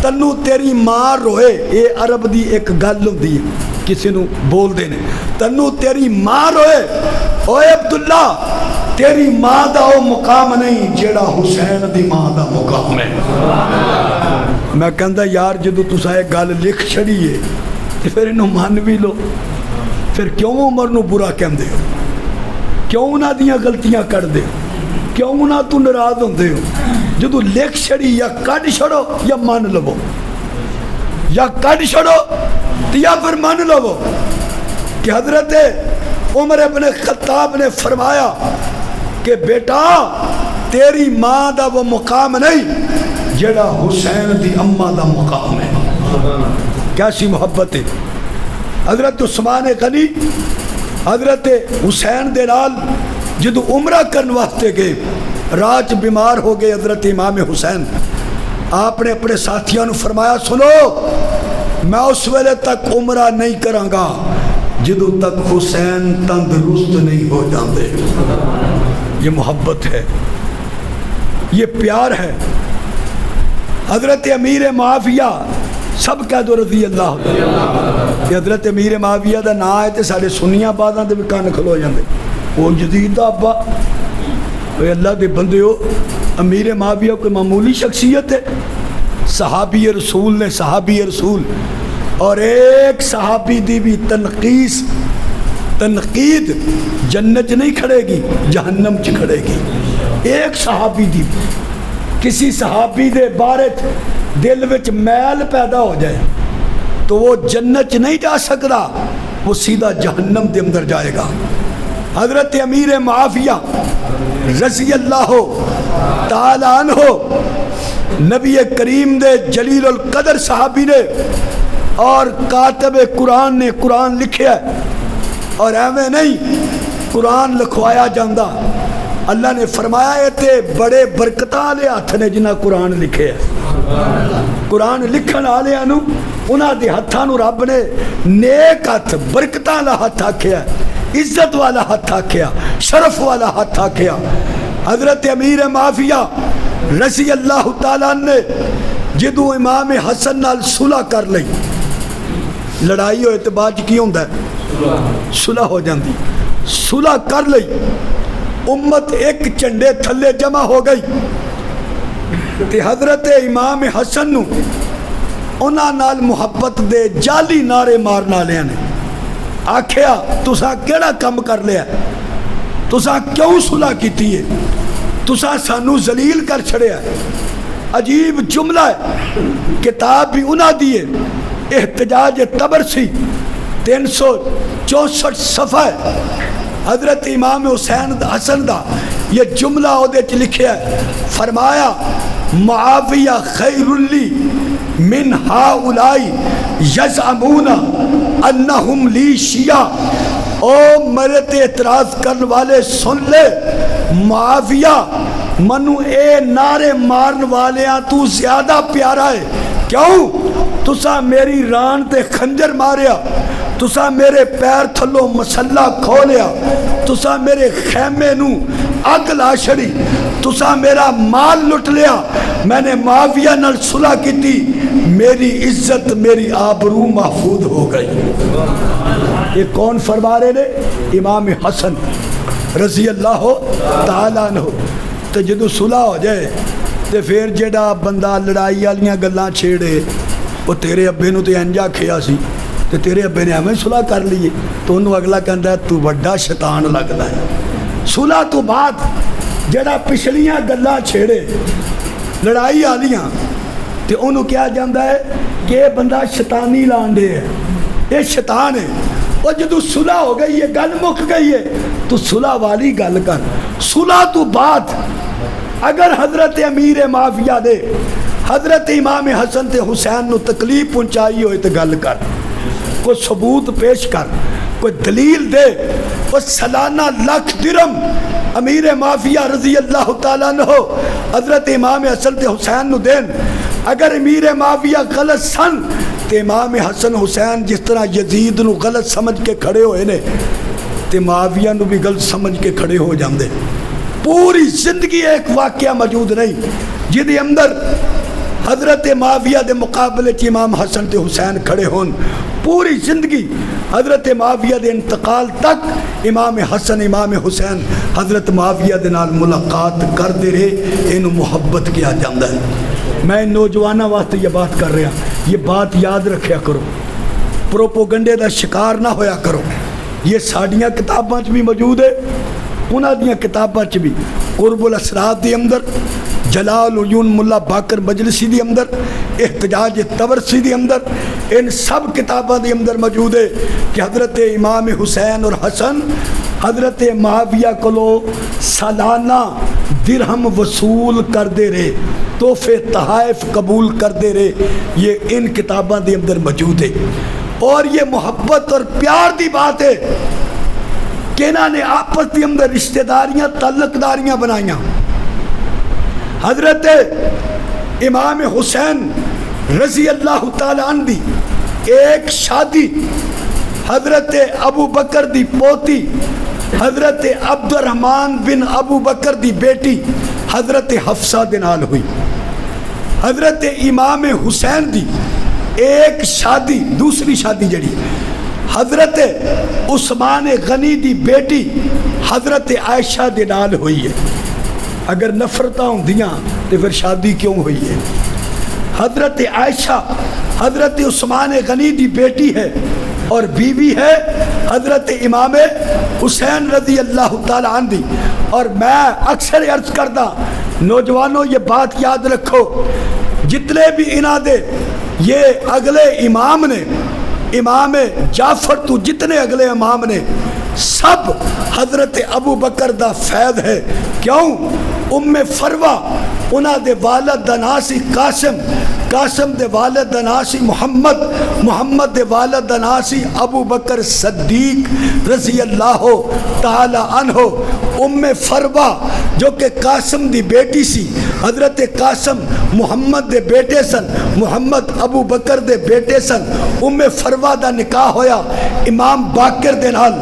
تنو تیری ماں روئے، یہ عرب دی ایک گل ہوندی ہے کسی نو بول دینے، تنو تیری ماں روئے، اوے عبداللہ تیری ماں دا وہ مقام نہیں جیڑا حسین دی ماں دا مقام ہے۔ میں کہندا یار جدو تسا ایک گل لکھ چھڑیے تو پھر انہوں مان بھی لو، پھر کیوں عمر نو برا کہن دے ہو، کیوں نہ دیاں غلطیاں کر دے ہو، کیوں نہ تو ناراض ہوں دے ہو؟ جدو لکھ چھڑی یا کٹ چھڑو یا مان لو، یا کٹ چھڑو یا پھر مان لو کہ حضرت عمر ابن خطاب نے فرمایا کہ بیٹا تیری ماں دا وہ مقام نہیں جڑا حسین دی اماں دا مقام ہے۔ کیسی محبت ہے۔ حضرت عثمان غنی حضرت حسین دے نال جدو عمرہ کرن واسطے گئے، راج بیمار ہو گئے حضرت امام حسین، آپ نے اپنے ساتھیوں نے فرمایا سنو میں اس ویلے تک عمرہ نہیں کراں گا جدو تک حسین تندرست نہیں ہو جاندے۔ یہ محبت ہے، یہ پیار ہے۔ حضرت امیر معاویہ سب کہہ دو رضی اللہ تعالیٰ. کہ حضرت امیر معاویہ دا نام ہے تو سارے سنیاں باداں دے بھی کان کھلو جاندے. وہ جدید دا ابا اے اللہ دے بندے ہو. امیر معاویہ کوئی معمولی شخصیت ہے؟ صحابی رسول نے صحابی رسول. اور ایک صحابی دی بھی تنقید جنت نہیں کھڑے گی جہنم چ کھڑے گی. ایک صحابی دی کسی صحابی دے بارے دل وچ میل پیدا ہو جائے تو وہ جنت چ نہیں جا سکتا, وہ سیدھا جہنم دے اندر جائے گا. حضرت امیر معاویہ رضی اللہ تعالی عنہ نبی کریم دے جلیل القدر صحابی نے اور کاتب قرآن نے قرآن لکھیا ہے. اور ایویں نہیں قرآن لکھوایا جاندہ. اللہ نے فرمایا ہے تے بڑے برکتاں والے ہاتھ نے جنہاں قرآن لکھے ہے. قرآن لکھن والے انو انہاں دے ہتھاں نو رب نے نیک ہاتھ برکتاں والا ہاتھ آکھیا, عزت والا ہاتھ آکھیا, شرف والا ہاتھ آکھیا. حضرت امیر معاویہ رضی اللہ تعالیٰ نے جدو امام حسن نال صلح کر لئی, لڑائی ہوئے تو بعد کی ہوندا ہے صلح ہو جاندی. صلح کر لئی, امت ایک چنڈے تھلے جمع ہو گئی تے حضرت امام حسن نو انہاں نال محبت دے جعلی نعرے مارن والیاں نے آکھیا تساں کیڑا کم کر لیا, تساں کیوں صلح کیتی ہے, تساں سانو ذلیل کر چھڑیا ہے. عجیب جملہ ہے, کتاب بھی انہاں دیئے احتجاج طبرسی 364 صفحہ ہے. حضرت امام حسین حسن دا یہ جملہ عہدے چ لکھیا ہے, فرمایا معاویہ خیر لی من ہاؤلائی یزعمون انہم لی شیعہ. او میرے تے اعتراض کرنے والے سن لے, معاویہ منو اے نعرے مارن والیاں تو زیادہ پیارا ہے. کیوں؟ تسا میری ران تے خنجر ماریا, تسا میرے پیر تھلو مسلح کھولیا, تسا میرے خیمے نو اگ لا چھڑی, تسا میرا مال لٹ لیا. میں نے معاویہ نال صلح کیتی, میری عزت میری آبرو محفوظ ہو گئی. یہ کون فرما رہے نے؟ امام حسن رضی اللہ تعالیٰ عنہ. تو جدو صلح ہو جائے تو پھر جڑا بندہ لڑائی والیاں گلاں چھیڑے وہ تیرے ابے نو تے انجا کھیا سی تو تیرے ابے نے ہمیں صلح کر لیے تو انہوں اگلا کہندا ہے تو بڑا شیطان لگدا ہے. صلح تو بعد جڑا پچھلیاں گلاں چھیڑے لڑائی والیاں تے انہوں کیا جاندا ہے کہ یہ بندہ شیطانی لانڈے ہے, یہ شیطان ہے. اور جدو صلح ہو گئی ہے, گل مک گئی ہے, تو صلح والی گل کر. صلح تو بعد اگر حضرت امیر معاویہ دے حضرت امام حسن تے حسین نو تکلیف پہنچائی ہوئے تو گل کر, کوئی ثبوت پیش کر, کوئی دلیل دے. وہ سالانہ 1,00,000 درہم امیر معاویہ رضی اللہ تعالیٰ عنہ حضرت امام حسن تے حسین نو دین. اگر امیر معاویہ غلط سن تے امام حسن حسین جس طرح یزید نو غلط سمجھ کے کھڑے ہوئے نے تے معاویہ نو بھی غلط سمجھ کے کھڑے ہو جاندے. پوری زندگی ایک واقعہ موجود نہیں جدی اندر حضرت معاویہ دے مقابلے چ امام حسن تے حسین کھڑے ہون. پوری زندگی حضرت معاویہ دے انتقال تک امام حسن امام حسین حضرت معاویہ دے نال ملاقات کر دے رہے. انہوں محبت کیا جاندہ ہے. میں نوجوانوں واسطے یہ بات کر رہا, یہ بات یاد رکھیا کرو, پروپوگنڈے دا شکار نہ ہویا کرو. یہ ساڑیاں کتاباں چ بھی موجود ہے, انہاں دیاں کتاباں چ بھی قرب الاسرار دے اندر, جلال العیون ملا باقر مجلسی دی اندر, احتجاج طبرسی دی اندر, ان سب کتاباں دی اندر موجود ہے کہ حضرت امام حسین اور حسن حضرت معاویہ کلو سالانہ درہم وصول کر دے رہے, تحفے تحائف قبول کر دے رہے. یہ ان کتاباں دی اندر موجود ہے. اور یہ محبت اور پیار دی بات ہے کہ انہاں نے آپس دی اندر رشتہ داریاں تعلق داریاں بنائیاں. حضرت امام حسین رضی اللہ تعالیٰ عنہ دی ایک شادی حضرت ابو بکر دی پوتی حضرت عبد الرحمن بن ابو بکر دی بیٹی حضرت حفصہ دے نال ہوئی. حضرت امام حسین دی ایک شادی دوسری شادی جڑی حضرت عثمان غنی دی بیٹی حضرت عائشہ دے نال ہوئی ہے. اگر نفرتاں ہوندیاں تو پھر شادی کیوں ہوئی ہے؟ حضرت عائشہ حضرت عثمان غنی دی بیٹی ہے اور بیوی ہے حضرت امام حسین رضی اللہ تعالی عنہ دی. اور میں اکثر عرض کردہ نوجوانوں یہ بات یاد رکھو، جتنے بھی انہاں دے یہ اگلے امام نے، امام جعفر تو جتنے اگلے امام نے، سب حضرت ابو بکر دا فیض ہے. کیوں؟ ام فروہ انہاں دے والد دا نام سی قاسم، قاسم دے والد دا نام سی محمد، محمد دے والد دا نام سی ابو بکر صدیق رضی اللہ تعالی عنہ. ام فروہ جو کہ قاسم دی بیٹی سی، حضرت قاسم محمد دے بیٹے سن، محمد ابو بکر دے بیٹے سن. ام فروہ دا نکاح ہویا امام باقر دے نال،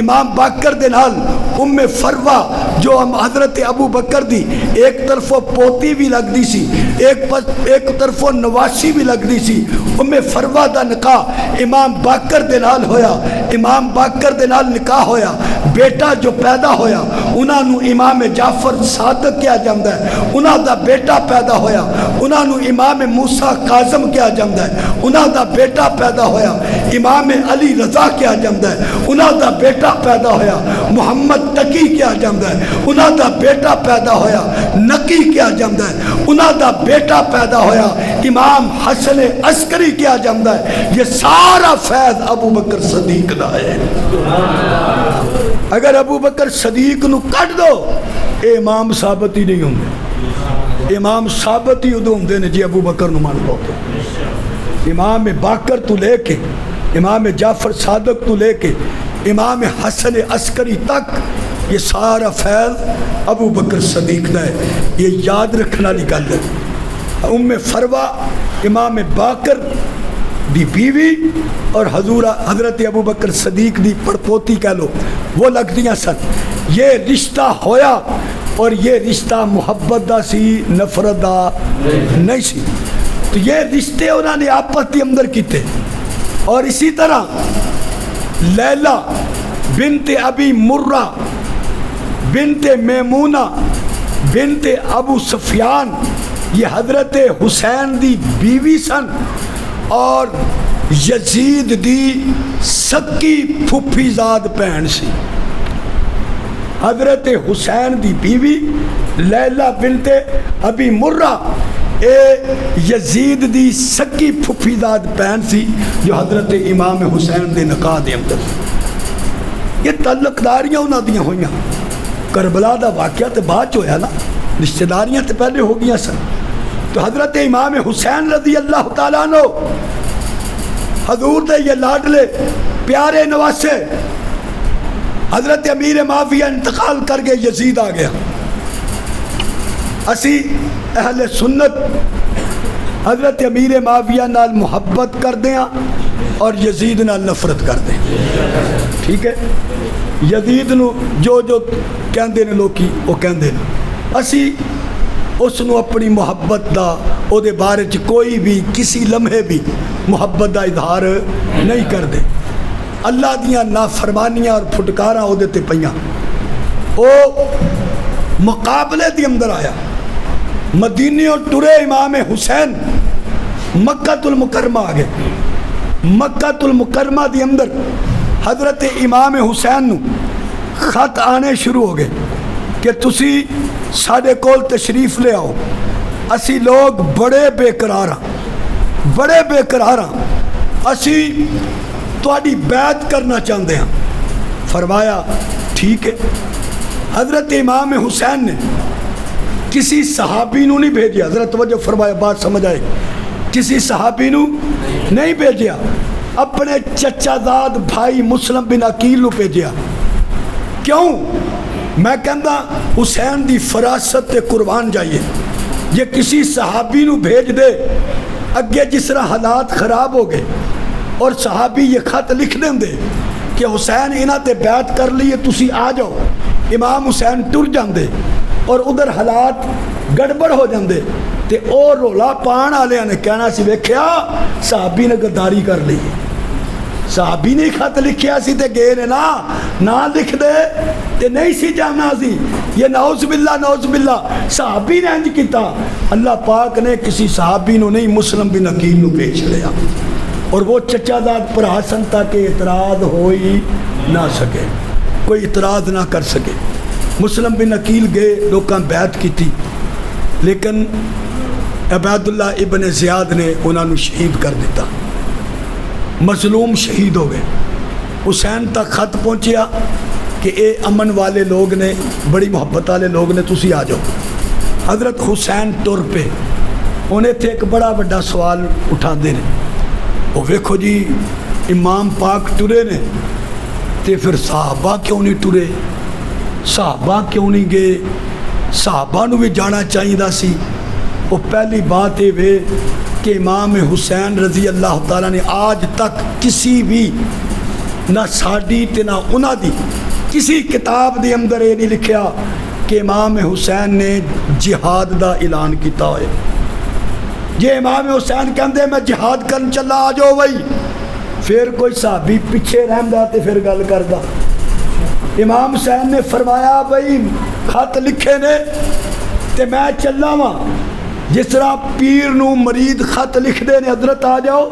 امام باقر دے نال. ام فروہ جو ہم حضرت ابو بکر دی ایک طرفوں پوتی بھی لگ دی سی، ایک طرفوں نواشی بھی لگ دی سی. ام فروہ دا نکاح امام باقر دے نال ہویا، امام باقر دے نال نکاح ہویا. بیٹا جو پیدا ہویا انہاں نو امام جعفر صادق کیا جاندہ ہے. انہاں دا بیٹا پیدا ہویا انہاں نو امام موسیٰ کاظم کیا جاندہ ہے. انہاں دا بیٹا پیدا ہویا امام علی رضا کیا جاندہ ہے. انہاں دا بیٹا پیدا ہویا محمد تقی کیا جاندہ ہے. انہاں دا بیٹا پیدا ہویا نقی کیا جاندہ ہے. انہاں دا بیٹا پیدا ہویا امام حسن عسکری کیا جاندہ ہے. یہ سارا فیض ابو بکر صدیق دا ہے. اگر ابو بکر صدیق نو کٹ دو اے امام ثابت ہی نہیں ہوں. امام ثابت ہی ادو ہوں نے جی ابو بکر نو مان لو. امام باقر تو لے کے امام جعفر صادق تو لے کے امام حسن عسکری تک یہ سارا فیض ابو بکر صدیق دا ہے. یہ یاد رکھنا والی گل ہے. ام فروہ امام باقر دی بیوی اور حضرت ابو بکر صدیق دی پڑپوتی کہہ لو وہ لگ دیاں سن. یہ رشتہ ہویا اور یہ رشتہ محبت دا سی، نفرت دا نہیں سی. تو یہ رشتے انہوں نے آپس کے اندر کیتے. اور اسی طرح لیلہ بنت ابی مرہ بنت میمونہ بنت ابو سفیان یہ حضرت حسین دی بیوی سن اور یزید دی سکی پھپھی زاد بہن سی. حضرت حسین دی بیوی لیلہ بنت ابی مرہ اے یزید دی سکی پھپھی زاد بہن سی جو حضرت امام حسین دے نکاح دے اندر. یہ تعلق داریاں انہاں دیاں ہوئیاں. کربلا دا واقعہ تے بعد ہویا نا، رشتہ داریاں تے پہلے ہو گیا سن. تو حضرت امام حسین رضی اللہ تعالیٰ عنہ حضور دے یہ لاڈلے پیارے نواسے، حضرت امیر معاویہ انتقال کر گئے، یزید آ گیا. اسی اہل سنت حضرت امیر معاویہ نال محبت کر دیا اور یزید نال نفرت کر دیں. ٹھیک ہے، یزید نو جو کہندے نے لوکی وہ کہندے نے. اسی اس نو اپنی محبت دا او دے بارے چ کوئی بھی کسی لمحے بھی محبت دا اظہار نہیں کر دے. اللہ دیاں نافرمانیاں اور پھٹکاراں او دے تے پیاں. او مقابلے دی اندر آیا، مدینیوں ٹرے امام حسین مکہ المکرمہ آ گئے. مکہ المکرمہ دی اندر حضرت امام حسین نو خط آنے شروع ہو گئے کہ تسی ساڈے کول تشریف لے آؤ، اسی لوگ بڑے بے قرار ہاں، بڑے بے قرار ہاں، اسی تواڈی بیعت کرنا چاہتے ہیں. فرمایا ٹھیک ہے. حضرت امام حسین نے کسی صحابی نو نہیں بھیجیا. حضرت توجہ فرمایا، بات سمجھ آئے. کسی صحابی نو نہیں بھیجیا، اپنے چچا زاد بھائی مسلم بن عقیل نو بھیجیا. کیوں؟ میں کہندا حسین دی فراست تے قربان جائیے. یہ کسی صحابی نو بھیج دے، اگے جس طرح حالات خراب ہو گئے اور صحابی یہ خط لکھ دیں دے کہ حسین انہاں تے بیعت کر لیے تسی آ جاؤ، امام حسین ٹر جاندے اور ادھر حالات گڑبڑ ہو جاندے. تے او رولا پان والے نے کہنا سی ویکھیا صحابی نے غداری کر لی، صحابی نے خط لکھیا سی تے گئے نے نہ لکھ دے تے نہیں سی جانا سی، یہ نعوذ باللہ صحابی نے انج کیتا۔ اللہ پاک نے کسی صحابی نو نہیں مسلم بن عقیل نو بھیج لیا، اور وہ چچا داد بھرا سن تاکہ اعتراض ہو ہی نہ سکے، کوئی اعتراض نہ کر سکے۔ مسلم بن عقیل گئے، لوکاں بیعت کی تھی، لیکن عبید اللہ ابن زیاد نے انہوں نے شہید کر دیتا، مظلوم شہید ہو گئے۔ حسین تک خط پہنچیا کہ اے امن والے لوگ نے، بڑی محبت والے لوگ نے، تسی آ جاؤ۔ حضرت حسین ٹر پہ انہیں تھے ایک بڑا بڑا سوال اٹھا دے نے، وہ ویکھو جی امام پاک ٹرے نے تے پھر صحابہ کیوں نہیں ٹرے، صحابہ کیوں نہیں گئے، صحابہ نو بھی جانا چاہیے سی۔ وہ پہلی بات یہ کہ امام حسین رضی اللہ تعالیٰ نے آج تک کسی بھی نہ ساڈی تے نہ انہاں دی کسی کتاب دے اندر یہ نہیں لکھیا کہ امام حسین نے جہاد دا اعلان کیتا ہوئے۔ جے امام حسین کہندے میں جہاد کرن چلا آ جاؤ بھائی، پھر کوئی صحابی پیچھے رہندا تے پھر گل کردا۔ امام حسین نے فرمایا بھائی خط لکھے نے تے میں چلا وا، جس طرح پیر نو مرید خط لکھ دے نے حضرت آ جاؤ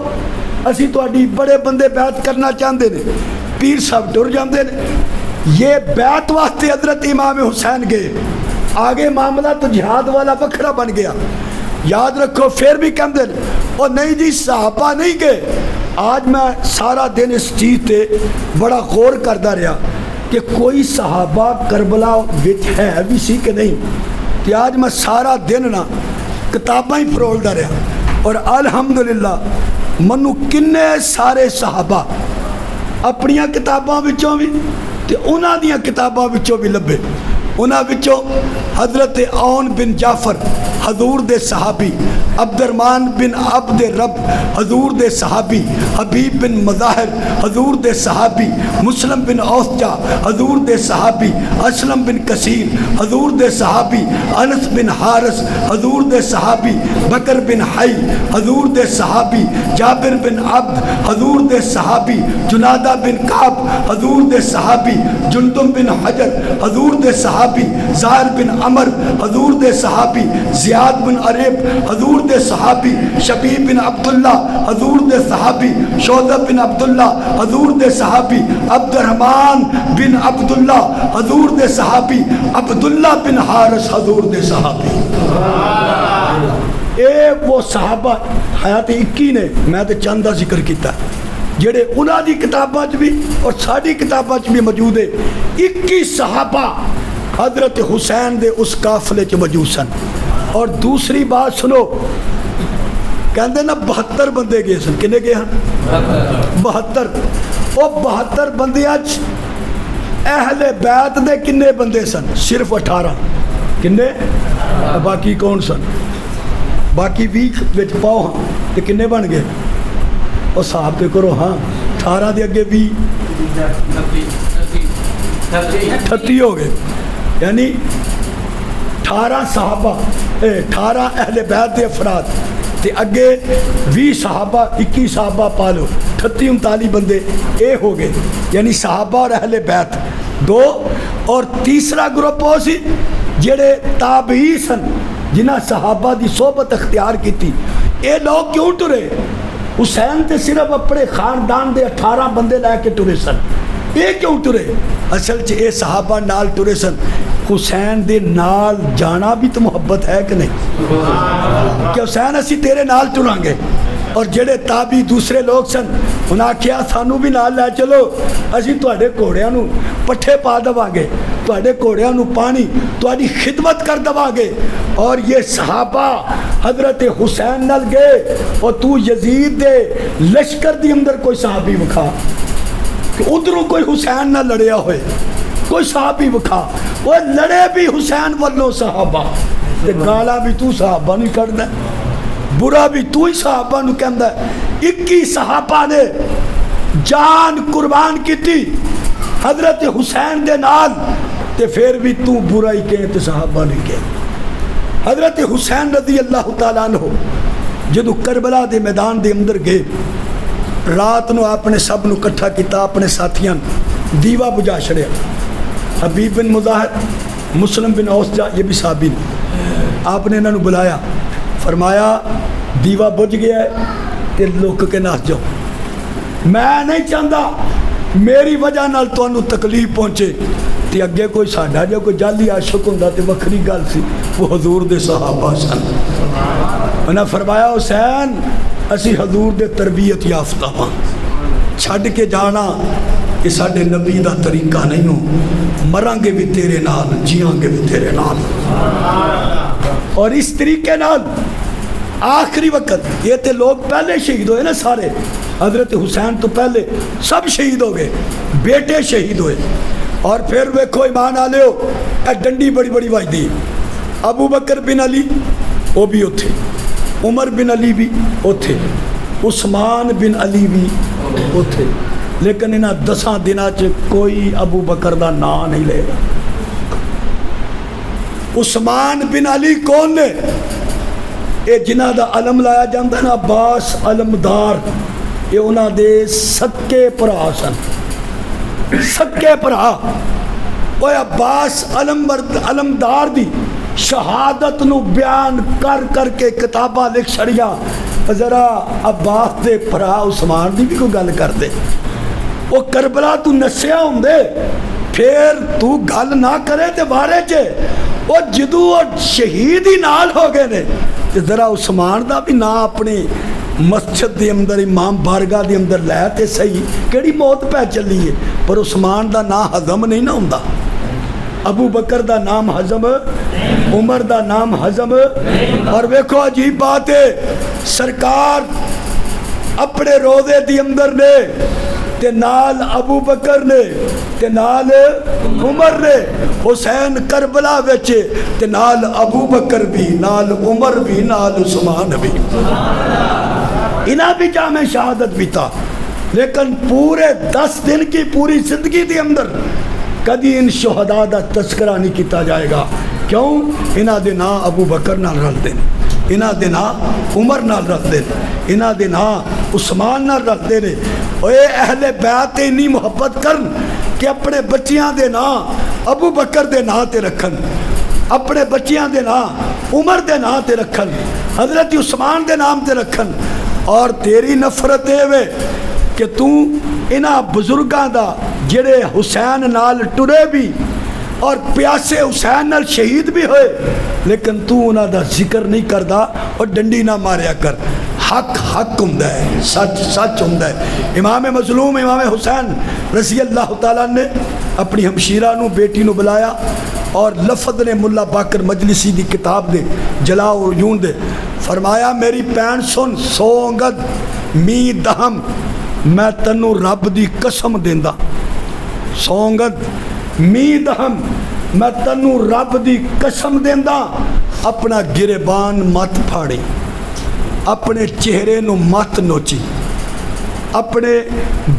اسی تہاڈی بڑے بندے بیعت کرنا چاہتے نے، پیر صاحب ٹر جاندے نے۔ یہ بیعت واسطے حضرت امام حسین گئے، آگے معاملہ تو جہاد والا بکھرا بن گیا۔ یاد رکھو پھر بھی کہندے نے اور نہیں جی صحابہ نہیں گئے۔ آج میں سارا دن اس چیز تے بڑا غور کردا رہا کہ کوئی صحابہ کربلا وچ ہے بھی سی کہ نہیں، کہ آج میں سارا دن نہ کتاباں ہی پرولدا رہا، اور الحمدللہ منو کنے سارے صحابہ اپنیاں کتاباں وچوں بھی تے انہاں دیاں کتاباں وچوں بھی لبے۔ انہاں وچوں حضرت عون بن جعفر حضور دے صحابی، عبد الرحمن بن عبد رب حضور دے صحابی، حبیب بن مظاہر حضور دے صحابی، مسلم بن اوسجا حضور دے صحابی، اسلم بن کثیر حضور دے صحابی، انس بن حارث حضور دے صحابی، بکر بن حی حضور دے صحابی، جابر بن عبد حضور دے صحابی، جنادہ بن کعب حضور دے صحابی، جندم بن حجر حضور دے صحابی، زہر بن عمر حضور دے صحابی، زیاد بن عریب حضور دے صحابی، شبیب بن عبداللہ حضور دے صحابی، شعبہ بن عبداللہ حضور دے صحابی، عبد الرحمن بن عبداللہ حضور دے صحابی، عبداللہ بن حارث حضور دے صحابی۔ اے وہ صحابہ حیات 21 نے میں تے چند ذکر کیتا جڑے انہاں دی کتاباں چ بھی اور ساری کتاباں چ بھی موجود ہے۔ 21 صحابہ حضرت حسین دے اس قافلے چ موجود سن۔ اور دوسری بات سنو، کہندے نا 72 بندے گئے سن، کنے گئے ہیں 72۔ وہ 72 بندیاں چ اہل بیت دے کنے بندے سن؟ صرف 18۔ کنے؟ باقی کون سن؟ باقی 20 وچ پاؤ ہاں تے کنے بن گئے؟ اور صاحب تے کرو ہاں 18 دے اگے 20 38 ہو گئے، یعنی 18 صحابہ 18 اہل بیت دے افراد تے اگے 20 صحابہ 21 صحابہ پالو 38 39 بندے اے ہو گئے، یعنی صحابہ اور اہل بیت دو۔ اور تیسرا گروپ ہو سی جڑے تابعی سن جنہ صحابہ دی صحبت اختیار کی تھی۔ اے لوگ کیوں ٹرے؟ حسین تے صرف اپنے خاندان دے 18 بندے لے کے ٹرے سن، اے کیوں ٹرے؟ اصل چ اے صحابہ نال ٹرے سن، حسین دے نال جانا بھی تو محبت ہے کہ نہیں کہ حسین اسی تیرے نال ٹران گے۔ اور جڑے تابعی دوسرے لوگ سن انہاں کیا سانو بھی نال لے چلو، اسی تواڈے گھوڑیاں نو پٹھے پا دواں گے، تواڈے گھوڑیاں نو پانی، تواڈی خدمت کر دواں گے۔ اور یہ صحابہ حضرت حسین نال گئے، اور تو یزید دے لشکر دی اندر کوئی صحابی وکھا کہ ادھروں کوئی حسین نہ لڑیا ہوئے، کوئی صحابی وکھا، وہ لڑے بھی حسین والوں صحابہ تے گالا بھی تو صحابہ نہیں کردا، برا بھی تو ہی صحابہ نو کہندا ہے۔ 21 صحابہ نے جان قربان کیتی حضرت حسین دے نال، تے پھر بھی تو برائی کہے تے صحابہ نہیں کہے۔ حضرت حسین رضی اللہ تعالیٰ عنہ جدو کربلا دے میدان دے اندر گئے، رات نو آپ نے سب نو کٹھا کیتا، اپنے ساتھیاں دیوا بجا چھڑیا. حبیب بن مظاہر، مسلم بن اوسجا، یہ بھی صحابی نے. آپ نے انہوں نے بلایا، فرمایا دیوا بجھ گیا ہے کہ لوک کے ناس جاؤ. میں نہیں چاہتا میری وجہ نال تانوں تکلیف پہنچے. تے اگے کوئی ساڈا جو کوئی جعلی عاشق ہوندا تے وکھری گل سی، وہ حضور دے صحابہ سن. انہاں فرمایا حسین اسی حضور دے تربیت یافتہ ہاں، چھڈ کے جانا کہ ساڈے نبی دا طریقہ نہیں ہو. مران گے بھی تیرے نال، جیاں گے بھی تیرے نال. اور اس طریقے نال آخری وقت یہ تے لوگ پہلے شہید ہوئے نا سارے. حضرت حسین تو پہلے سب شہید ہو گئے، بیٹے شہید ہوئے. اور پھر ویکھو ایمان آلے ہو، اے ڈنڈی بڑی بڑی وجدی. ابو بکر بن علی وہ بھی اتھے، عمر بن علی بھی اتھے، عثمان بن علی بھی اتھے. لیکن انہاں 10 دناں چ کوئی ابو بکر دا نام نہیں لے گا. عثمان بن علی کون نے؟ اے جنہاں دا علم لایا جاندہ نا عباس علمدار، یہ انہاں دے سکے پرا سن. سکے پرا اوے عباس علمدار دی شہادت نو بیان کر کر کے کتاباں لکھ چھڑیا. ذرا عباس دے پرا عثمان دی بھی کوئی گل کر دے. وہ کربلا تو نسیا ہوں دے پھر تو گل نہ کرے تے بارے چے وہ جدو شہید ہی نال ہو گئے نے. ذرا عثمان دا بھی نا اپنی مسجد دے اندر امام بارگاہ دے اندر لے تے صحیح، کیڑی موت پہ چلی ہے. پر عثمان دا نا ہضم نہیں نہ ہوندا، ابو بکر دا نام ہضم، عمر دا نام ہضم. اور ویکھو عجیب بات ہے، سرکار اپنے روضے دی اندر نے تے نال ابو بکر نے تے نال عمر نے. حسین کربلا وچے تے نال ابو بکر بھی، نال عمر بھی، نال عثمان بھی. انہاں بھی جامع شہادت بھی تھا. لیکن پورے 10 دن کی پوری زندگی دے اندر کدی ان شہداء دا تذکرہ نہیں کیتا جائے گا. کیوں؟ انہاں دے نا ابو بکر نال رل دے، انہاں دے نا عمر نال رل دے، انہاں دے نا عثمان نال رل دے. اے اہل بیت اتنی محبت کرن کہ اپنے بچیاں دے نا ابو بکر دے نا تے رکھن، اپنے بچیاں دے نا عمر دے نا تے رکھن، حضرت عثمان دے نام تے رکھن. اور تیری نفرت اے وے کہ تو انہاں بزرگاں دا جڑے حسین نال ٹرے بھی اور پیاسے حسین نال شہید بھی ہوئے، لیکن تو انہاں دا ذکر نہیں کردا. اور ڈنڈی نہ ماریا کر. حق حق ہوندا ہے، سچ سچ ہوندا ہے. امام مظلوم امام حسین رضی اللہ تعالیٰ نے اپنی ہمشیرہ نو بیٹی نو بلایا اور لفظ نے ملا باقر مجلسی دی کتاب دے جلا و عیون دے فرمایا میری پین سن سونگد می دہم میں تنو رب دی قسم دیندا. سونگد می دہم میں تنو رب دی قسم دیندا اپنا گریبان مت پھاڑی، اپنے چہرے نو مت نوچی، اپنے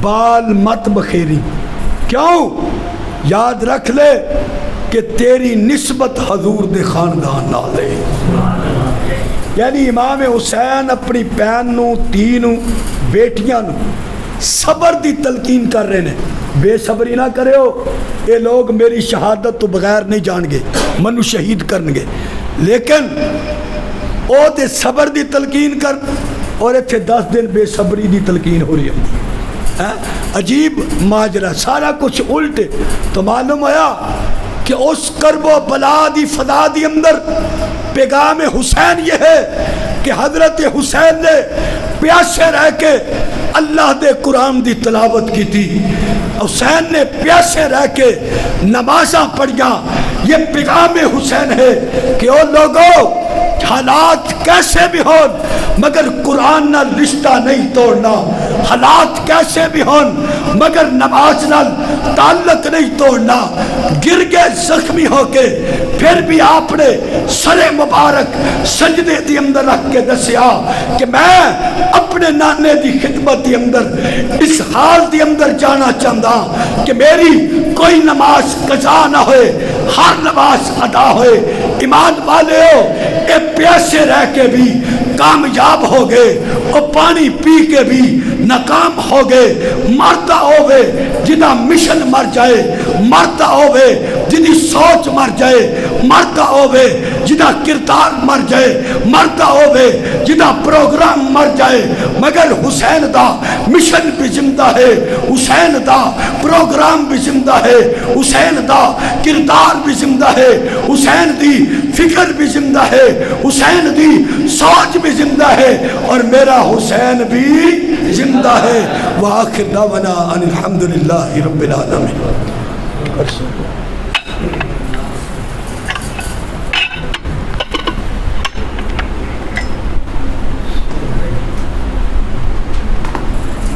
بال مت بخیری. کیوں؟ یاد رکھ لے کہ تیری نسبت حضور دے خاندان نال ہے. یعنی امام حسین اپنی بہن نو، دھی نو، بیٹیاں نو صبر دی تلقین کر رہے ہیں. بے صبری نہ کرے ہو، یہ لوگ میری شہادت تو بغیر نہیں جان گے، منو شہید کرنگے. لیکن او تے صبر دی تلقین کر اور ایتھے 10 دن بے صبری دی تلقین ہو رہی ہے. عجیب ماجرا، سارا کچھ الٹ. تو معلوم ہوا کہ اس کرب و بلا دی فضا دی اندر پیغام حسین یہ ہے کہ حضرت حسین نے پیاسے رہ کے اللہ دے قرآن دی تلاوت کی تھی. حسین نے پیاسے رہ کے نمازاں پڑھیاں. یہ پیغام حسین ہے کہ او لوگوں حالات کیسے بھی ہون مگر قرآن نال رشتہ نہیں توڑنا، حالات کیسے بھی ہون مگر نماز نال تعلق نہیں توڑنا. گر گئے زخمی ہو کے پھر بھی آپ نے سر مبارک سجدے دی اندر رکھ کے دسیا کہ میں اپنے اپنے نانے دی خدمت دی اندر اس حال دی اندر جانا چاہتا کہ میری کوئی نماز قضا نہ ہوئے، ہر نماز ادا ہوئے۔ ایمان والے ہو، اے پیاسے رہ کے بھی کامیاب ہو گئے، اور پانی پی کے بھی ناکام ہو گئے۔ مرتا ہوئے جدا مشن مر جائے، مرتا ہوئے جدی سوچ مر جائے، مرتا ہوئے جدا کردار مر جائے، مرتا ہوئے جدا پروگرام مر جائے، مگر حسین دا مشن بھی زندہ ہے، حسین دا پروگرام بھی زندہ ہے، حسین دا کردار بھی زندہ ہے، حسین دی فکر بھی زندہ ہے، حسین دی سوچ بھی زندہ ہے، اور میرا حسین بھی زندہ ہے۔ وآخر دعوانا ان الحمدللہ رب العالمین۔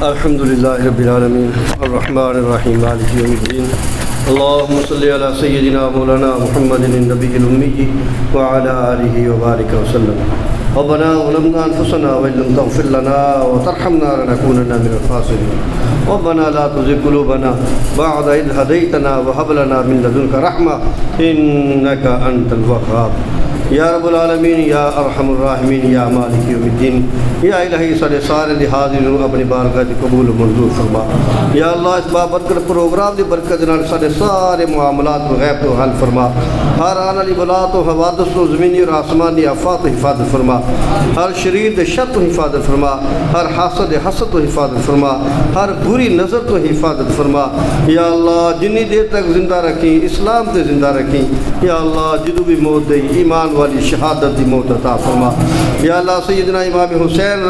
الحمدللہ رب العالمین الرحمن الرحیم مالک یوم الدین اللہم صلی علی سیدنا مولانا محمد النبی الامی وعلی آلہ وبارک وسلم۔ ربنا ظلمنا انفسنا وان لم تغفر لنا وترحمنا لنكونن من الخاسرين ربنا لا تزغ قلوبنا بعد إذ هديتنا وهب لنا من لدنك رحمة إنك أنت الوهاب۔ یا رب العالمین، یا ارحم الراحمین، یا مالک یوم الدین، یا الہی صلی سارے دی حاضرین اپنی بارگاہ دی قبول و منظور فرما۔ یا اللہ اس بابرکت پروگرام دی برکت نال سارے سارے معاملات کو غیب تو حل فرما۔ ہر آن علی بلات و حوادث و زمینی اور آسمانی آفات و حفاظت فرما۔ ہر شریر دے شر تو حفاظت فرما، ہر حاسد حسد تو حفاظت فرما، ہر بری نظر تو حفاظت فرما۔ یا اللہ جنی دیر تک زندہ رکھیں، اسلام تے زندہ رکھیں۔ یا اللہ جدو بھی موت دئی ایمان والی شہادت دی موت عطا فرما۔ یا اللہ سیدنا امام حسین